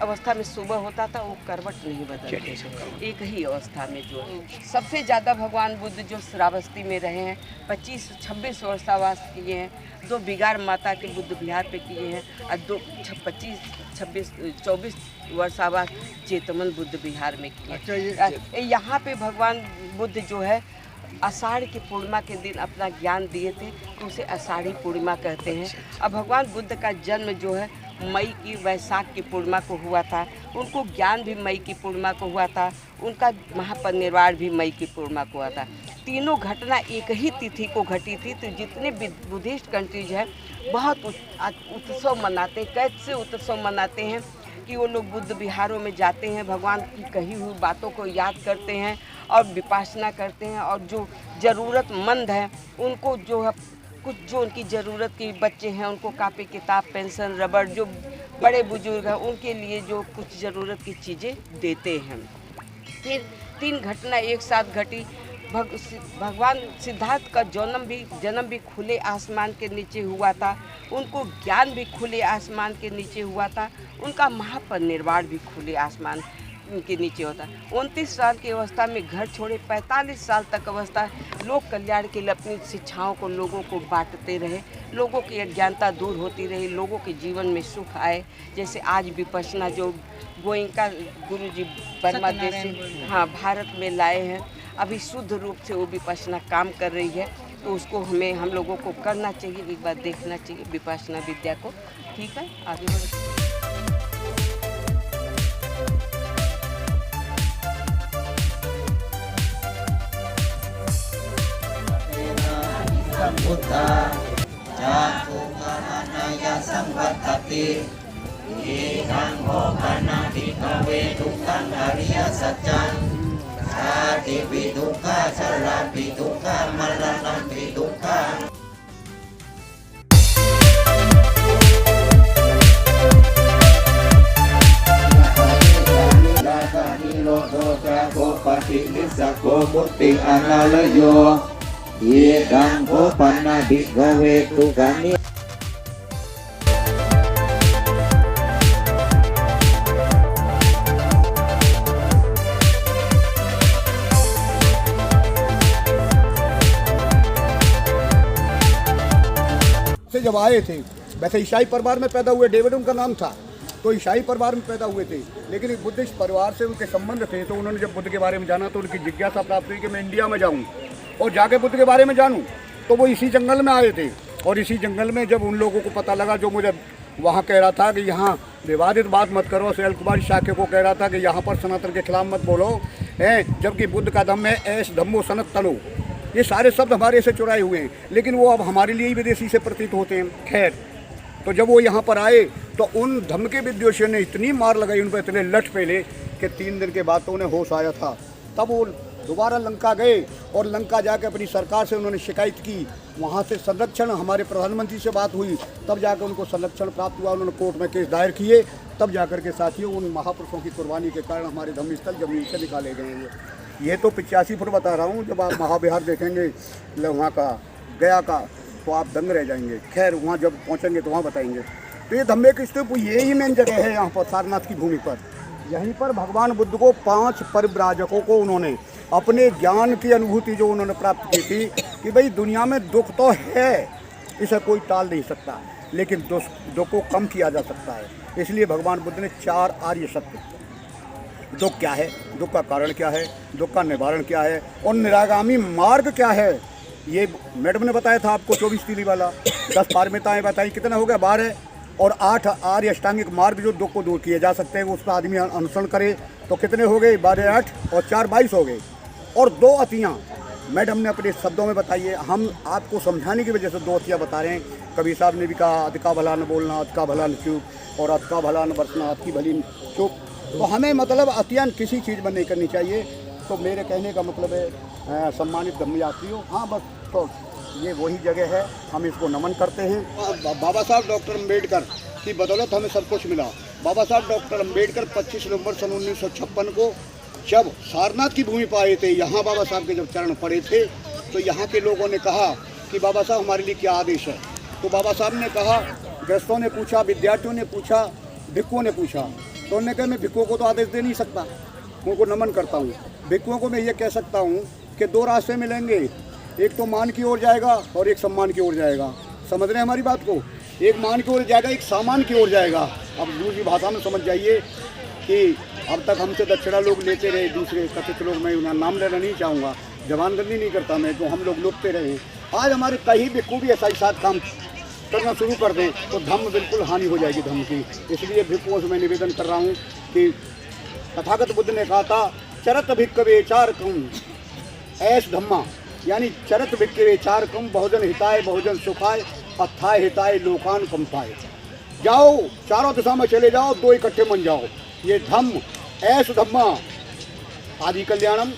अवस्था में सुबह होता था। वो करवट नहीं बदलते थे, एक ही अवस्था में जो है। सबसे ज़्यादा भगवान बुद्ध जो श्रावस्ती में रहे हैं, 25-26 वर्षावास किए हैं। 2 बिगार माता के बुद्ध विहार पे किए हैं और 24 वर्षावास चेतमन बुद्ध विहार में किए। अच्छा, यहाँ पे भगवान बुद्ध जो है आषाढ़ की पूर्णिमा के दिन अपना ज्ञान दिए थे, तो उसे आषाढ़ी पूर्णिमा कहते हैं। अब भगवान बुद्ध का जन्म जो है मई की वैशाख की पूर्णिमा को हुआ था। उनको ज्ञान भी मई की पूर्णिमा को हुआ था। उनका महापरिनिर्वाण भी मई की पूर्णिमा को हुआ था। तीनों घटना एक ही तिथि को घटी थी। तो जितने बुद्धिस्ट कंट्रीज हैं बहुत उत्सव मनाते हैं। कैसे उत्सव मनाते हैं कि वो लोग बुद्ध विहारों में जाते हैं, भगवान की कही हुई बातों को याद करते हैं और विपासना करते हैं। और जो ज़रूरतमंद हैं उनको जो है कुछ जो उनकी ज़रूरत के बच्चे हैं उनको कापी किताब पेंसिल रबड़, जो बड़े बुजुर्ग हैं उनके लिए जो कुछ ज़रूरत की चीज़ें देते हैं। फिर 3 घटना एक साथ घटी। भगवान सिद्धार्थ का जन्म भी खुले आसमान के नीचे हुआ था। उनको ज्ञान भी खुले आसमान के नीचे हुआ था। उनका महापरिनिर्वाण भी खुले आसमान के नीचे होता। 29 साल की अवस्था में घर छोड़े, 45 साल तक अवस्था लोक कल्याण के लिए अपनी शिक्षाओं को लोगों को बांटते रहे। लोगों की अज्ञानता दूर होती रही, लोगों के जीवन में सुख आए। जैसे आज विपश्यना जो गोयंका गुरु जी बर्मा देश से हाँ भारत में लाए हैं, अभी शुद्ध रूप से वो विपश्यना काम कर रही है। तो उसको हम लोगों को करना चाहिए, एक बार देखना चाहिए विपश्यना विद्या को। ठीक है, आगे बढ़ो। Buddha Jatukanaya Samvatati Ikang Hokana Bhikkhave Dukkang Ariya Satchan Sati Vidukha Sarapi Dukkha Maranam Vidukha ตินิสสโกมุตติอนาลโยเยดังโภปันนาภิกขเวทุกานิ से जब आए थे, वैसे ईसाई परिवार में पैदा हुए, डेविड उनका नाम था, तो ईसाई परिवार में पैदा हुए थे, लेकिन एक बुद्धिस्ट परिवार से उनके संबंध थे। तो उन्होंने जब बुद्ध के बारे में जाना तो उनकी जिज्ञासा प्राप्त हुई कि मैं इंडिया में जाऊं और जाके बुद्ध के बारे में जानूं। तो वो इसी जंगल में आए थे, और इसी जंगल में जब उन लोगों को पता लगा, जो मुझे वहाँ कह रहा था कि यहाँ विवादित बात मत करो, सैल कुमारी शाक्य को कह रहा था कि यहाँ पर सनातन के खिलाफ मत बोलो, हैं, जबकि बुद्ध का धम्म है ऐस धम्मो सनत तनो। ये सारे शब्द हमारे से चुराए हुए हैं, लेकिन वो अब हमारे लिए ही विदेशी से प्रतीत होते हैं। खैर, तो जब वो यहाँ पर आए तो उन धम्म के विद्वेषियों ने इतनी मार लगाई उन पर, इतने लठ पेले कि 3 दिन के बाद तो उन्हें होश आया था। तब वो दोबारा लंका गए और लंका जाकर अपनी सरकार से उन्होंने शिकायत की। वहाँ से संरक्षण, हमारे प्रधानमंत्री से बात हुई, तब जाकर उनको संरक्षण प्राप्त हुआ। उन्होंने कोर्ट में केस दायर किए, तब जाकर के साथियों उन महापुरुषों की कुर्बानी के कारण हमारे धर्मस्थल जमीन से निकाले गए हैं। ये तो 85 फुट बता रहा हूँ। जब आप महाविहार देखेंगे वहाँ का, गया का, तो आप दंग रह जाएंगे। खैर, वहाँ जब पहुँचेंगे तो वहाँ बताएंगे। तो ये धम्मे के स्तूप यही मेन जगह है यहाँ पर सारनाथ की भूमि पर। यहीं पर भगवान बुद्ध को 5 परिव्राजकों को उन्होंने अपने ज्ञान की अनुभूति जो उन्होंने प्राप्त की थी कि भाई दुनिया में दुख तो है, इसे कोई टाल नहीं सकता, लेकिन दुख को कम किया जा सकता है। इसलिए भगवान बुद्ध ने 4 आर्य सत्य, दुख क्या है, दुख का कारण क्या है, दुख का निवारण क्या है और निरागामी मार्ग क्या है, ये मैडम ने बताया था आपको। 24 तीली वाला 10 पारमिताएँ बताई, कितना हो गया 12, और 8 आर्य अष्टांगिक मार्ग जो दुख को दूर किए जा सकते हैं, उसका आदमी अनुसरण करे तो कितने हो गए, 12 8 और 4 22 हो गए। और 2 अतियाँ मैडम ने अपने शब्दों में बताई है, हम आपको समझाने की वजह से 2 अतियाँ बता रहे हैं। कबीर साहब ने भी कहा, अध का भला न बोलना, अध का भला न चुप, और अध का भला न बरसना, अध की भली चुप। तो हमें मतलब अतियाँ किसी चीज़ में नहीं करनी चाहिए। तो मेरे कहने का मतलब है सम्मानित धम्म यात्रियों, हाँ बस तो ये वही जगह है, हम इसको नमन करते हैं। बाबा साहब डॉक्टर अम्बेडकर की बदौलत हमें सब कुछ मिला। बाबा साहब डॉक्टर अम्बेडकर 25 नवंबर सन 1956 को जब सारनाथ की भूमि पर आए थे, यहाँ बाबा साहब के जब चरण पड़े थे, तो यहाँ के लोगों ने कहा कि बाबा साहब हमारे लिए क्या आदेश है। तो बाबा साहब ने कहा, गृहस्थों ने पूछा, विद्यार्थियों ने पूछा, भिक्षुओं ने पूछा, तो उन्होंने कहा मैं भिक्षुओं को तो आदेश दे नहीं सकता, उनको नमन करता हूँ। भिक्षुओं को मैं ये कह सकता हूँ कि 2 रास्ते मिलेंगे, एक तो मान की ओर जाएगा और एक सम्मान की ओर जाएगा। समझ रहे हैं हमारी बात को? एक मान की ओर जाएगा, एक सामान की ओर जाएगा। अब दूसरी भाषा में समझ जाइए कि अब तक हमसे दक्षिणा लोग लेते रहे, दूसरे कथित लोग, मैं उन्हें नाम लेना नहीं चाहूँगा, जबानगंदी नहीं करता मैं, जो हम लोग लुटते रहे। आज हमारे कहीं भिक्षु भी ऐसा ही साथ काम करना शुरू कर दें तो धम्म बिल्कुल हानि हो जाएगी धम्म की। इसलिए भिक्षुओं से मैं निवेदन कर रहा हूँ कि तथागत बुद्ध ने कहा था, चरत भिक्खवे चारकम ऐस धम्मा, यानी चरत भिक्खवे चारकम, बहुजन हिताय बहुजन सुखाय, अथाय हिताय लोकान कंपाय। जाओ, चारों दिशा में चले जाओ, 2 इकट्ठे बन जाओ। ये धम्म ऐस धम्मा, आदि कल्याणम,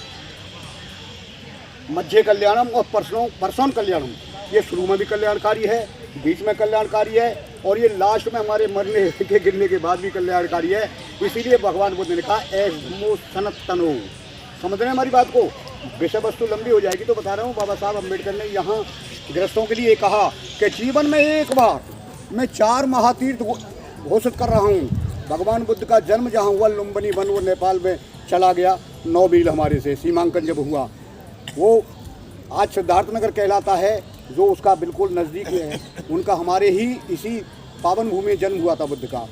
मध्य कल्याणम और परसों कल्याणम। ये शुरू में भी कल्याणकारी है, बीच में कल्याणकारी है, और ये लास्ट में हमारे मरने के गिरने के बाद भी कल्याणकारी है। इसीलिए भगवान बुद्ध ने कहा ऐस धम्मो सनत तनो। समझ रहे हैं हमारी बात को? विषय वस्तु लंबी हो जाएगी तो बता रहा हूँ। बाबा साहब अम्बेडकर ने यहाँ गृहस्थों के लिए कहा कि जीवन में एक बार मैं 4 महातीर्थ घोषित कर रहा हूँ। भगवान बुद्ध का जन्म जहाँ हुआ लुम्बिनी वन, वो नेपाल में चला गया, 9 मील हमारे से सीमांकन जब हुआ, वो आज सिद्धार्थनगर कहलाता है, जो उसका बिल्कुल नज़दीक है। उनका हमारे ही इसी पावन भूमि में जन्म हुआ था बुद्ध का।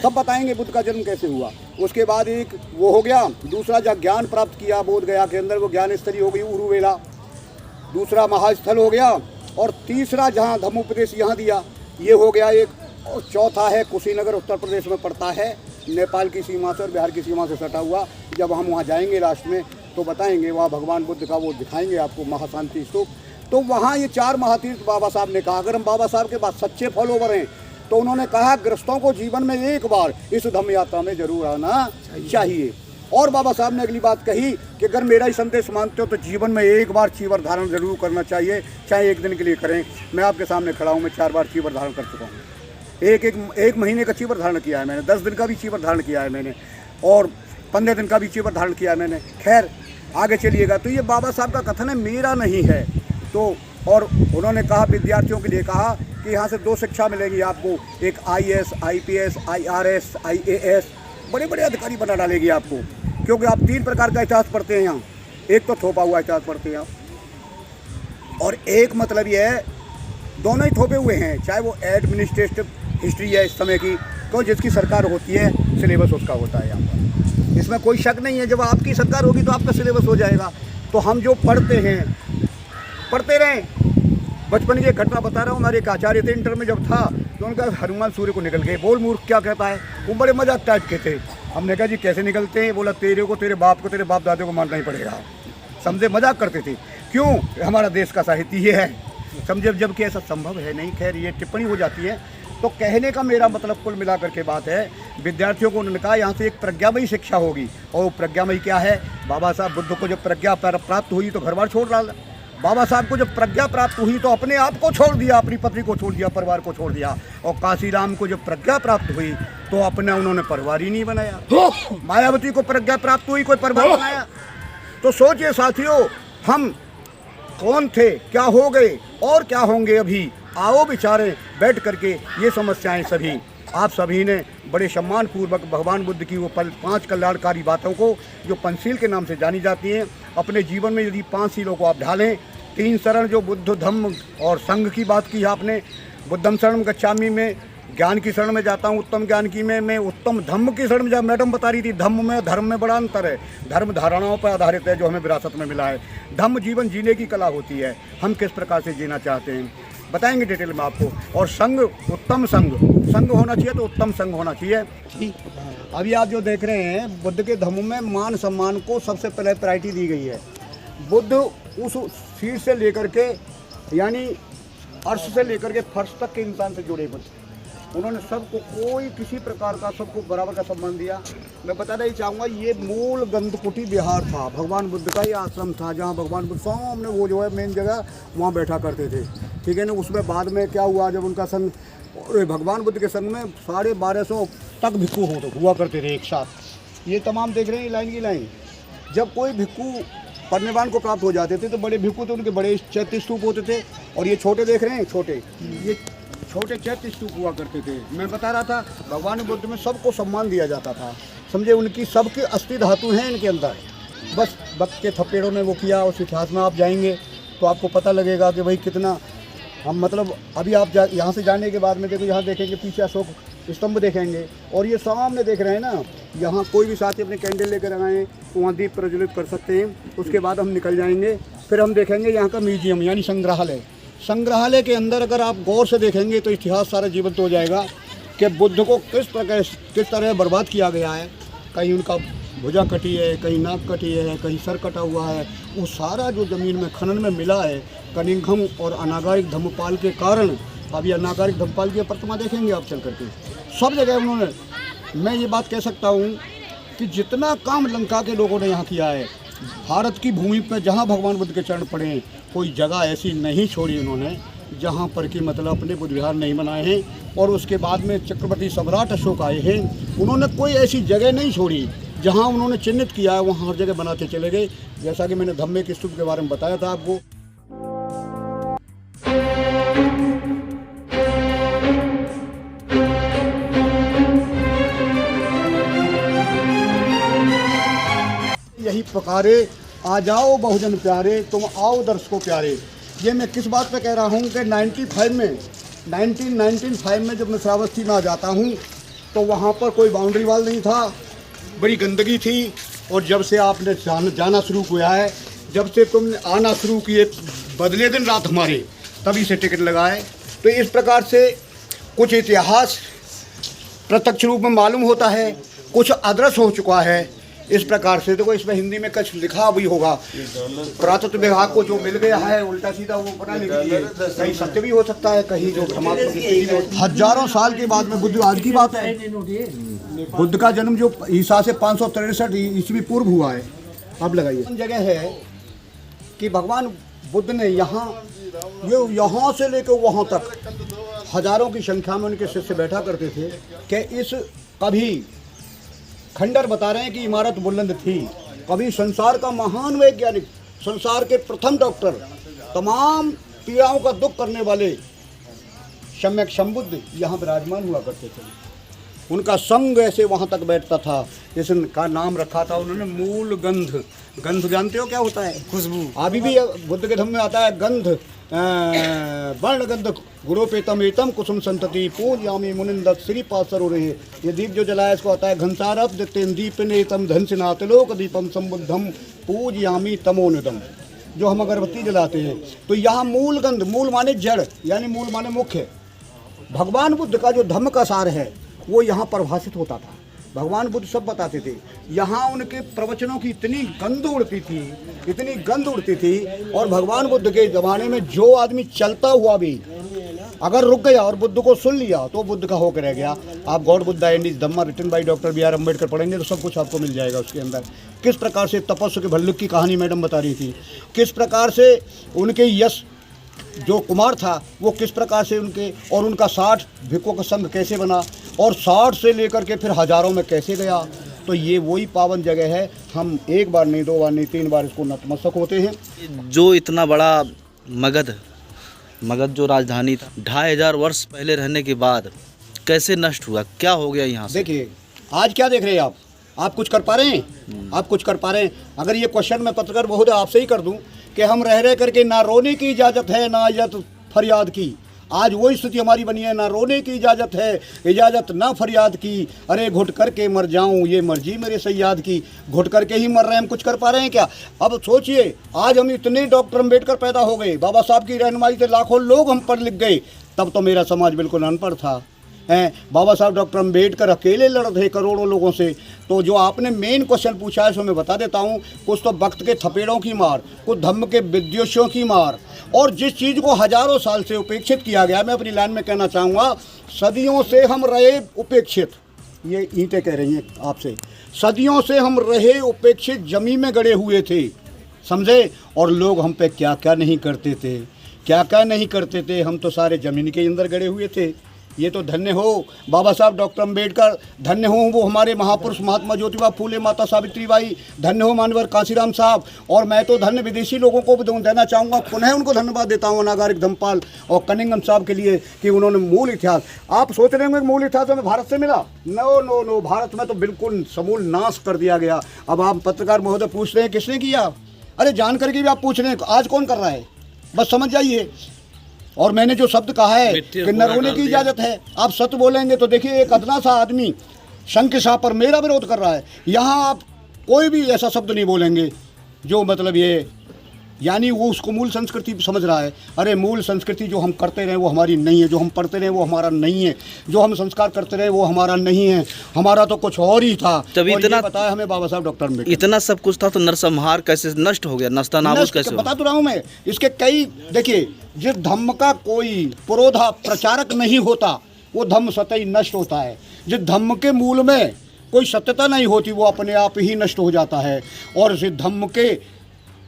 सब बताएंगे बुद्ध का जन्म कैसे हुआ। उसके बाद एक वो हो गया, दूसरा जहाँ ज्ञान प्राप्त किया बोध गया के अंदर, वो ज्ञान स्तरी हो गई उरुवेला, दूसरा महास्थल हो गया, और तीसरा जहाँ धम्मोपदेश यहाँ दिया ये हो गया एक, और चौथा है कुशीनगर, उत्तर प्रदेश में पड़ता है, नेपाल की सीमा से और बिहार की सीमा से सटा हुआ। जब हम वहाँ जाएंगे लास्ट में तो बताएंगे, वहाँ भगवान बुद्ध का वो दिखाएंगे आपको महाशांति स्तूप। तो वहाँ ये 4 महातीर्थ बाबा साहब ने कहा। अगर हम बाबा साहब के बाद सच्चे फॉलोवर हैं तो उन्होंने कहा गृहस्थों को जीवन में एक बार इस धम्म यात्रा में जरूर आना चाहिए। और बाबा साहब ने अगली बात कही कि अगर मेरा ही संदेश मानते हो तो जीवन में एक बार चीवर धारण जरूर करना चाहिए, चाहे 1 दिन के लिए करें। मैं आपके सामने खड़ा हूँ, मैं 4 बार चीवर धारण कर चुका हूँ। एक महीने का चीवर धारण किया है मैंने, 10 दिन का भी चीवर धारण किया है मैंने, और 15 दिन का भी चीवर धारण किया है मैंने। खैर, आगे चलिएगा। तो ये बाबा साहब का कथन है, मेरा नहीं है। तो और उन्होंने कहा, विद्यार्थियों के लिए कहा कि यहाँ से 2 शिक्षा मिलेगी आपको, एक IAS, IPS, IRS, IAS, बड़े बड़े अधिकारी बना डालेगी आपको, क्योंकि आप 3 प्रकार का इतिहास पढ़ते हैं यहाँ। एक तो थोपा हुआ इतिहास पढ़ते हैं आप, और एक मतलब ये है, दोनों ही थोपे हुए हैं, चाहे वो एडमिनिस्ट्रेटिव हिस्ट्री है इस समय की, तो जिसकी सरकार होती है सिलेबस उसका होता है यहाँ पर, इसमें कोई शक नहीं है। जब आपकी सरकार होगी तो आपका सिलेबस हो जाएगा। तो हम जो पढ़ते हैं पढ़ते रहें। बचपन की एक घटना बता रहा हूँ, हमारे एक आचार्य थे, इंटर में जब था तो उनका हनुमान सूर्य को निकल गए। बोल मूर्ख क्या कहता है, वो बड़े मजाक टाइप के थे। हमने कहा जी कैसे निकलते हैं, बोला तेरे को, तेरे बाप को, तेरे बाप दादे को मानना ही पड़ेगा। समझे, मजाक करते थे। क्यों, हमारा देश का साहित्य ये है, समझे, जबकि ऐसा संभव है नहीं। खैर ये टिप्पणी हो जाती है। तो कहने का मेरा मतलब कुल मिलाकर के बात है, विद्यार्थियों को उन्होंने कहा यहाँ से एक प्रज्ञामयी शिक्षा होगी। और वो प्रज्ञामयी क्या है, बाबा साहब बुद्ध को जब प्रज्ञा प्राप्त हुई तो घर बार छोड़ डाला। बाबा साहब को जब प्रज्ञा प्राप्त हुई तो अपने आप को छोड़ दिया, अपनी पत्नी को छोड़ दिया, परिवार को छोड़ दिया। और काशीराम को जब प्रज्ञा प्राप्त हुई तो अपने उन्होंने परिवार ही नहीं बनाया। मायावती को प्रज्ञा प्राप्त हुई, कोई परिवार बनाया? तो सोचिए साथियों, हम कौन थे, क्या हो गए और क्या होंगे अभी। आओ विचारें बैठ करके ये समस्याएं सभी। आप सभी ने बड़े सम्मानपूर्वक भगवान बुद्ध की वो 5 कल्याणकारी बातों को, जो पंचशील के नाम से जानी जाती हैं, अपने जीवन में यदि 5 शीलों को आप ढालें, 3 शरण जो बुद्ध धम्म और संघ की बात की आपने, बुद्धम शरण गच्छामि में ज्ञान की शरण में जाता हूँ, उत्तम ज्ञान की मैं उत्तम धम्म की शरण में जा। मैडम बता रही थी धम्म में धर्म में बड़ा अंतर है। धर्म धारणाओं पर आधारित है जो हमें विरासत में मिला है। धम्म जीवन जीने की कला होती है, हम किस प्रकार से जीना चाहते हैं बताएंगे डिटेल में आपको। और संघ, उत्तम संघ होना चाहिए तो उत्तम संघ होना चाहिए। अभी आप जो देख रहे हैं, बुद्ध के धम्म में मान सम्मान को सबसे पहले प्रायोरिटी दी गई है। बुद्ध उस शीर्ष से लेकर के, यानी अर्श से लेकर के फर्श तक के इंसान से जुड़े बुद्ध, उन्होंने सबको कोई किसी प्रकार का, सबको बराबर का सम्मान दिया। मैं बताना ही चाहूँगा, ये मूल गंधकुटी बिहार था, भगवान बुद्ध का ही आश्रम था, जहाँ भगवान बुद्ध सामने वो जो है मेन जगह वहाँ बैठा करते थे, ठीक है ना। उसमें बाद में क्या हुआ, जब उनका संघ, भगवान बुद्ध के संघ में 1250 तक भिक्खु हुआ करते थे एक साथ। ये तमाम देख रहे हैं लाइन की लाइन। जब कोई भिक्खु परिनिर्वाण को प्राप्त हो जाते थे तो बड़े भिक्खु तो उनके बड़े चैत्य स्तूप होते थे, और ये छोटे देख रहे हैं, छोटे, ये छोटे चैत्य स्तूप हुआ करते थे। मैं बता रहा था, भगवान बुद्ध में सबको सम्मान दिया जाता था, समझे। उनकी सबकी अस्थि धातु हैं इनके अंदर, बस वक्त के थपेड़ों ने वो किया। उस इतिहास में आप जाएंगे तो आपको पता लगेगा कि भाई कितना हम, मतलब अभी आप यहाँ से जाने के बाद में देखो, यहाँ देखेंगे पीछे अशोक स्तंभ देखेंगे, और ये सामने देख रहे हैं ना, यहाँ कोई भी साथी अपने कैंडल लेकर आए तो वहाँ दीप प्रज्वलित कर सकते हैं। उसके बाद हम निकल जाएंगे, फिर हम देखेंगे यहाँ का म्यूजियम यानी संग्रहालय। संग्रहालय के अंदर अगर आप गौर से देखेंगे तो इतिहास सारा जीवंत हो जाएगा कि बुद्ध को किस तरह बर्बाद किया गया है। कहीं उनका भुजा कटी है, कहीं नाक कटी है, कहीं सर कटा हुआ है। वो सारा जो ज़मीन में खनन में मिला है, कनिंघम और अनागारिक धम्मपाल के कारण। अभी अनागारिक धम्मपाल की प्रतिमा देखेंगे आप चल करके, सब जगह उन्होंने, मैं ये बात कह सकता हूँ कि जितना काम लंका के लोगों ने यहाँ किया है, भारत की भूमि पर जहाँ भगवान बुद्ध के चरण पड़े, कोई जगह ऐसी नहीं छोड़ी उन्होंने जहाँ पर कि मतलब अपने बुद्ध विहार नहीं बनाए हैं। और उसके बाद में चक्रवर्ती सम्राट अशोक आए हैं, उन्होंने कोई ऐसी जगह नहीं छोड़ी जहाँ उन्होंने चिन्हित किया है, वहाँ हर जगह बनाते चले गए। जैसा कि मैंने धम्मे के स्तूप के बारे में बताया था आपको। यही पुकारे, आ जाओ बहुजन प्यारे, तुम आओ दर्शकों प्यारे। ये मैं किस बात पे कह रहा हूँ कि 1995 में जब मैं श्रावस्ती में आ जाता हूँ तो वहाँ पर कोई बाउंड्री वाल नहीं था, बड़ी गंदगी थी। और जब से आपने जाना शुरू किया है, जब से तुमने आना शुरू किए बदले दिन रात हमारे, तभी से टिकट लगाए। तो इस प्रकार से कुछ इतिहास प्रत्यक्ष रूप में मालूम होता है, कुछ अदृश्य हो चुका है। इस प्रकार से देखो, इसमें हिंदी में कुछ लिखा भी होगा, पुरातत्व विभाग को जो मिल गया है उल्टा सीधा वो पता नहीं कीजिए, कहीं सत्य भी हो सकता है, कहीं जो हजारों साल के बाद में बुद्ध, आज की बात है, बुद्ध का जन्म जो ईसा से 563 ईस्वी पूर्व हुआ है। अब लगाइए, जगह है कि भगवान बुद्ध ने यहाँ से लेकर वहाँ तक हजारों की संख्या में उनके शिष्य बैठा करते थे कि इस कभी खंडर बता रहे हैं कि इमारत बुलंद थी, कभी संसार का महान वैज्ञानिक, संसार के प्रथम डॉक्टर, तमाम पीड़ाओं का दुख करने वाले सम्यक संबुद्ध यहाँ विराजमान हुआ करते थे। उनका संग ऐसे वहाँ तक बैठता था, जैसे उनका नाम रखा था उन्होंने मूल गंध। गंध जानते हो क्या होता है? खुशबू। अभी भी बुद्ध के धर्म में आता है गंध, वर्ण गंध गुरोपेतम एतम कुसुम संतति पूजयामि मुनिंदत श्रीपाद सरोरे। ये दीप जो जलाया इसको आता है घनसारभ दितेन दीपनेतम धनसिनाथ लोक दीपम संबुद्धम पूजयामि तमोनिदम। जो हम अगरबत्ती जलाते हैं तो यहाँ मूल गंध, मूल माने जड़ यानी मूल माने मुख्य। भगवान बुद्ध का जो धम्म का सार है वो यहाँ परिभाषित होता था। भगवान बुद्ध सब बताते थे। यहाँ उनके प्रवचनों की इतनी गंध उड़ती थी, इतनी गंध उड़ती थी। और भगवान बुद्ध के ज़माने में जो आदमी चलता हुआ भी अगर रुक गया और बुद्ध को सुन लिया तो बुद्ध का होकर रह गया। आप god Buddha and his Dhamma written by doctor B R Ambedkar पढ़ेंगे तो सब कुछ आपको मिल जाएगा उसके अंदर। किस प्रकार से तपस्या के भल्लुक की कहानी मैडम बता रही थी, किस प्रकार से उनके यश जो कुमार था वो किस प्रकार से उनके और उनका 60 भिक्षुओं का संघ कैसे बना और 60 से लेकर के फिर हजारों में कैसे गया। तो ये वही पावन जगह है। हम एक बार नहीं, 2 बार नहीं, 3 बार इसको नतमस्तक होते हैं। जो इतना बड़ा मगध जो राजधानी था 2500 वर्ष पहले रहने के बाद कैसे नष्ट हुआ, क्या हो गया यहाँ से? देखिए आज क्या देख रहे हैं आप कुछ कर पा रहे हैं? आप कुछ कर पा रहे हैं? अगर ये क्वेश्चन मैं पत्रकार महोदय आपसे ही कर दूं कि हम रह करके ना रोने की इजाज़त है ना इजाज़त फरियाद की। आज वही स्थिति हमारी बनी है, ना रोने की इजाज़त है, इजाज़त ना फरियाद की। अरे घुट करके मर जाऊं ये मर्जी मेरे सैयाद की। घुट करके ही मर रहे हैं, हम कुछ कर पा रहे हैं क्या? अब सोचिए आज हम इतने डॉक्टर अम्बेडकर पैदा हो गए, बाबा साहब की रहनुमाई से लाखों लोग हम पढ़ लिख गए, तब तो मेरा समाज बिल्कुल अनपढ़ था। हैं बाबा साहब डॉक्टर अम्बेडकर अकेले लड़ रहे करोड़ों लोगों से। तो जो आपने मेन क्वेश्चन पूछा है सो मैं बता देता हूँ। कुछ तो वक्त के थपेड़ों की मार, कुछ धम्म के विद्वेषों की मार, और जिस चीज़ को हजारों साल से उपेक्षित किया गया, मैं अपनी लाइन में कहना चाहूँगा सदियों से हम रहे उपेक्षित। ये ईंटें कह रही हैं आपसे, सदियों से हम रहे उपेक्षित, जमीन में गड़े हुए थे, समझे। और लोग हम पे क्या क्या नहीं करते थे, क्या क्या नहीं करते थे। हम तो सारे ज़मीन के अंदर गड़े हुए थे। ये तो धन्य हो बाबा साहब डॉक्टर अम्बेडकर, धन्य हो वो हमारे महापुरुष महात्मा ज्योतिबा फूले, माता सावित्रीबाई, धन्य हो मानवर कांशीराम साहब। और मैं तो धन्य विदेशी लोगों को भी देना चाहूँगा, पुनः उनको धन्यवाद देता हूँ अनागारिक धम्मपाल और कनिंगम साहब के लिए कि उन्होंने मूल इतिहास। आप सोच रहे होंगे मूल इतिहास हमें भारत से मिला? नो नो नो, भारत में तो बिल्कुल समूल नाश कर दिया गया। अब आप पत्रकार महोदय पूछ रहे हैं किसने किया? अरे जान करके भी आप पूछ रहे हैं आज कौन कर रहा है, बस समझ जाइए। और मैंने जो शब्द कहा है कि न रोने की इजाज़त है, आप सत्य बोलेंगे तो देखिए एक अदना सा आदमी शंखशाह पर मेरा विरोध कर रहा है, यहाँ आप कोई भी ऐसा शब्द नहीं बोलेंगे जो मतलब ये यानी वो उसको मूल संस्कृति समझ रहा है। अरे मूल संस्कृति जो हम करते रहे वो हमारी नहीं है, जो हम पढ़ते रहे वो हमारा नहीं है, जो हम संस्कार करते रहे वो हमारा नहीं है, हमारा तो कुछ और ही था। तभी इतना बताया हमें बाबा साहब डॉक्टर अम्बेडकर। इतना सब कुछ था तो नरसंहार कैसे नष्ट हो गया, नस्तानाबूद कैसे? बता तो रहा हूँ मैं। इसके कई देखिए, जिस धम्म का कोई पुरोधा प्रचारक नहीं होता वो धम्म स्वतः ही नष्ट होता है। जिस धम्म के मूल में कोई सत्यता नहीं होती वो अपने आप ही नष्ट हो जाता है। और जिस धम्म के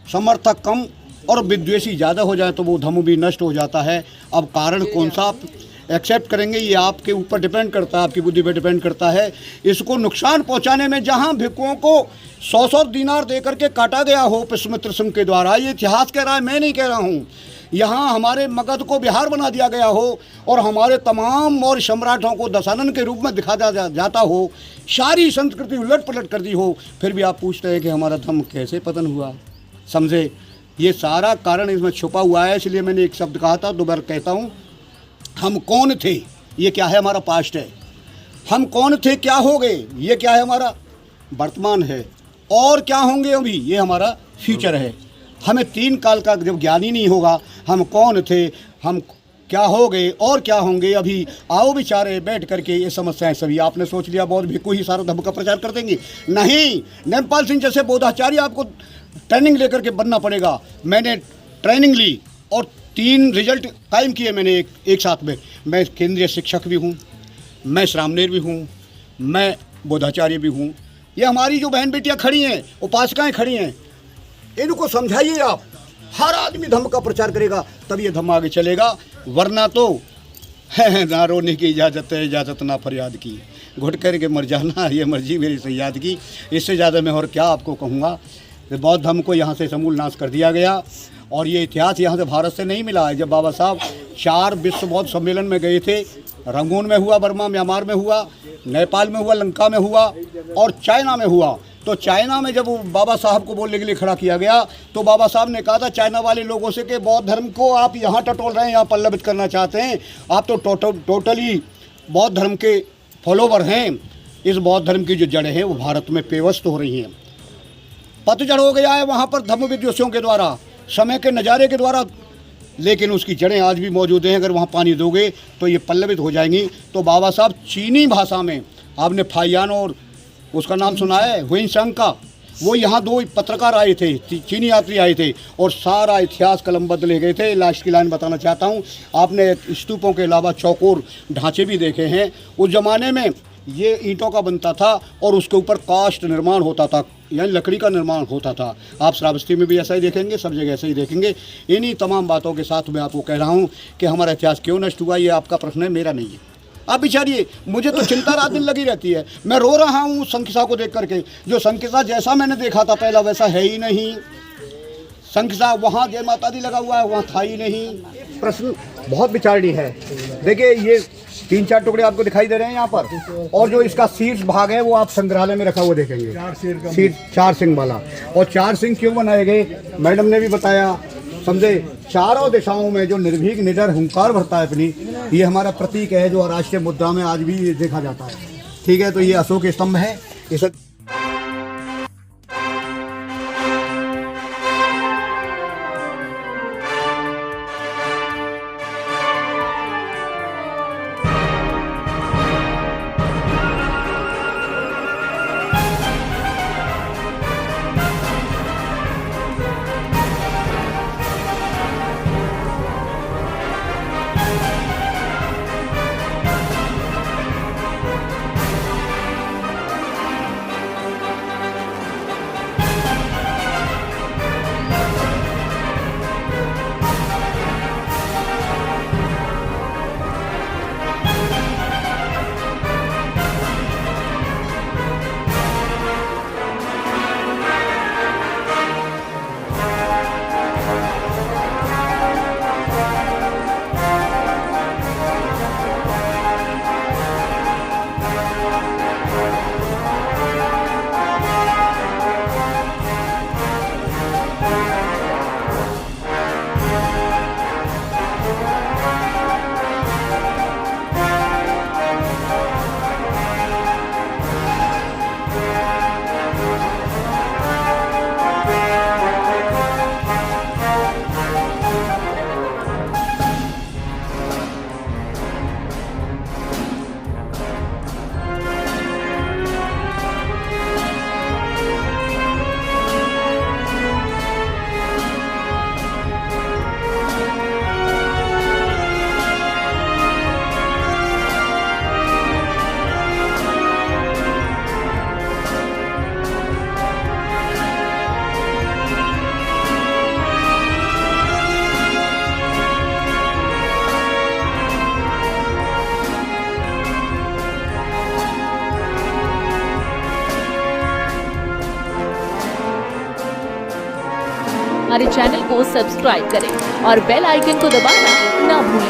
समर्थक कम और विद्वेषी ज़्यादा हो जाए तो वो धम्म भी नष्ट हो जाता है। अब कारण कौन सा आप एक्सेप्ट करेंगे ये आपके ऊपर डिपेंड करता है, आपकी बुद्धि पे डिपेंड करता है। इसको नुकसान पहुंचाने में जहां भिक्षुओं को 100-100 दीनार दे करके काटा गया हो पुष्यमित्र सिंह के द्वारा, ये इतिहास कह रहा है, मैं नहीं कह रहा हूँ। यहाँ हमारे मगध को बिहार बना दिया गया हो और हमारे तमाम मौर्य सम्राटों को दशानन के रूप में दिखाया जाता हो, सारी संस्कृति उलट पलट कर दी हो, फिर भी आप पूछते हैं कि हमारा धम्म कैसे पतन हुआ, समझे। ये सारा कारण इसमें छुपा हुआ है। इसलिए मैंने एक शब्द कहा था, दोबारा कहता हूँ, हम कौन थे ये क्या है, हमारा पास्ट है। हम कौन थे क्या हो गए ये क्या है, हमारा वर्तमान है। और क्या होंगे अभी ये हमारा फ्यूचर है। हमें 3 काल का जब ज्ञान ही नहीं होगा हम कौन थे, हम क्या हो गए और क्या होंगे, अभी आओ बेचारे बैठ करके ये समस्याएं सभी आपने सोच लिया बहुत भिक्षु ही सारा धर्म का प्रचार कर देंगे। नहीं, नेमपाल सिंह जैसे बोधाचार्य आपको ट्रेनिंग लेकर के बनना पड़ेगा। मैंने ट्रेनिंग ली और 3 रिजल्ट कायम किए मैंने एक साथ में। मैं केंद्रीय शिक्षक भी हूँ, मैं श्रामणेर भी हूँ, मैं बोधाचार्य भी हूँ। ये हमारी जो बहन बेटियाँ खड़ी हैं, उपासकाएँ खड़ी हैं, इनको समझाइए आप। हर आदमी धम्म का प्रचार करेगा तब ये धम्म आगे चलेगा, वरना तो ना रोने की इजाज़त है, इजाज़त ना फरियाद की। घुट करके मर जाना, ये मर्जी मेरी सैयद की। इससे ज़्यादा मैं और क्या आपको कहूँगा। बौद्ध धर्म को यहाँ से समूल नाश कर दिया गया और ये इतिहास यहाँ से भारत से नहीं मिला है। जब बाबा साहब 4 विश्व बौद्ध सम्मेलन में गए थे, रंगून में हुआ, बर्मा म्यांमार में हुआ, नेपाल में हुआ, लंका में हुआ और चाइना में हुआ, तो चाइना में जब बाबा साहब को बोलने के लिए खड़ा किया गया तो बाबा साहब ने कहा था चाइना वाले लोगों से कि बौद्ध धर्म को आप यहाँ टटोल रहे हैं, यहाँ पल्लवित करना चाहते हैं, आप तो टोटली बौद्ध धर्म के फॉलोवर हैं। इस बौद्ध धर्म की जो जड़ें हैं वो भारत में पेवस्त हो रही हैं। पतझड़ हो गया है वहाँ पर धर्म विद्वेषियों के द्वारा, समय के नज़ारे के द्वारा, लेकिन उसकी जड़ें आज भी मौजूद हैं। अगर वहाँ पानी दोगे तो ये पल्लवित हो जाएंगी। तो बाबा साहब चीनी भाषा में, आपने फाइयान और उसका नाम सुना है हुइनसांग का, वो यहाँ 2 पत्रकार आए थे, चीनी यात्री आए थे और सारा इतिहास कलमबद्ध ले गए थे। लास्ट की लाइन बताना चाहता हूँ, आपने स्तूपों के अलावा चौकोर ढांचे भी देखे हैं। उस ज़माने में ये ईंटों का बनता था और उसके ऊपर काष्ठ निर्माण होता था, यानी लकड़ी का निर्माण होता था। आप श्रावस्ती में भी ऐसा ही देखेंगे, सब जगह ऐसा ही देखेंगे। इन्हीं तमाम बातों के साथ मैं आपको कह रहा हूँ कि हमारा इतिहास क्यों नष्ट हुआ, ये आपका प्रश्न है, मेरा नहीं है। आप बिचारिए, मुझे तो चिंता रात दिन लगी रहती है। मैं रो रहा हूँ संकिसा को देख करके। जो संकिसा जैसा मैंने देखा था पहला वैसा है ही नहीं। संकिसा वहाँ जय माता दी लगा हुआ है, वहाँ था ही नहीं। प्रश्न बहुत विचारणी है। देखिए ये 3-4 टुकड़े आपको दिखाई दे रहे हैं यहाँ पर, और जो इसका शीर्ष भाग है वो आप संग्रहालय में रखा हुआ देखेंगे, 4 सिंह वाला। और 4 सिंह क्यों बनाए गए, मैडम ने भी बताया। समझे, चारों दिशाओं में जो निर्भीक निडर हुंकार भरता है अपनी, ये हमारा प्रतीक है जो राष्ट्रीय मुद्रा में आज भी देखा जाता है। ठीक है, तो ये अशोक स्तंभ है। इस हमारे चैनल को सब्सक्राइब करें और बेल आइकन को दबाना ना भूलें।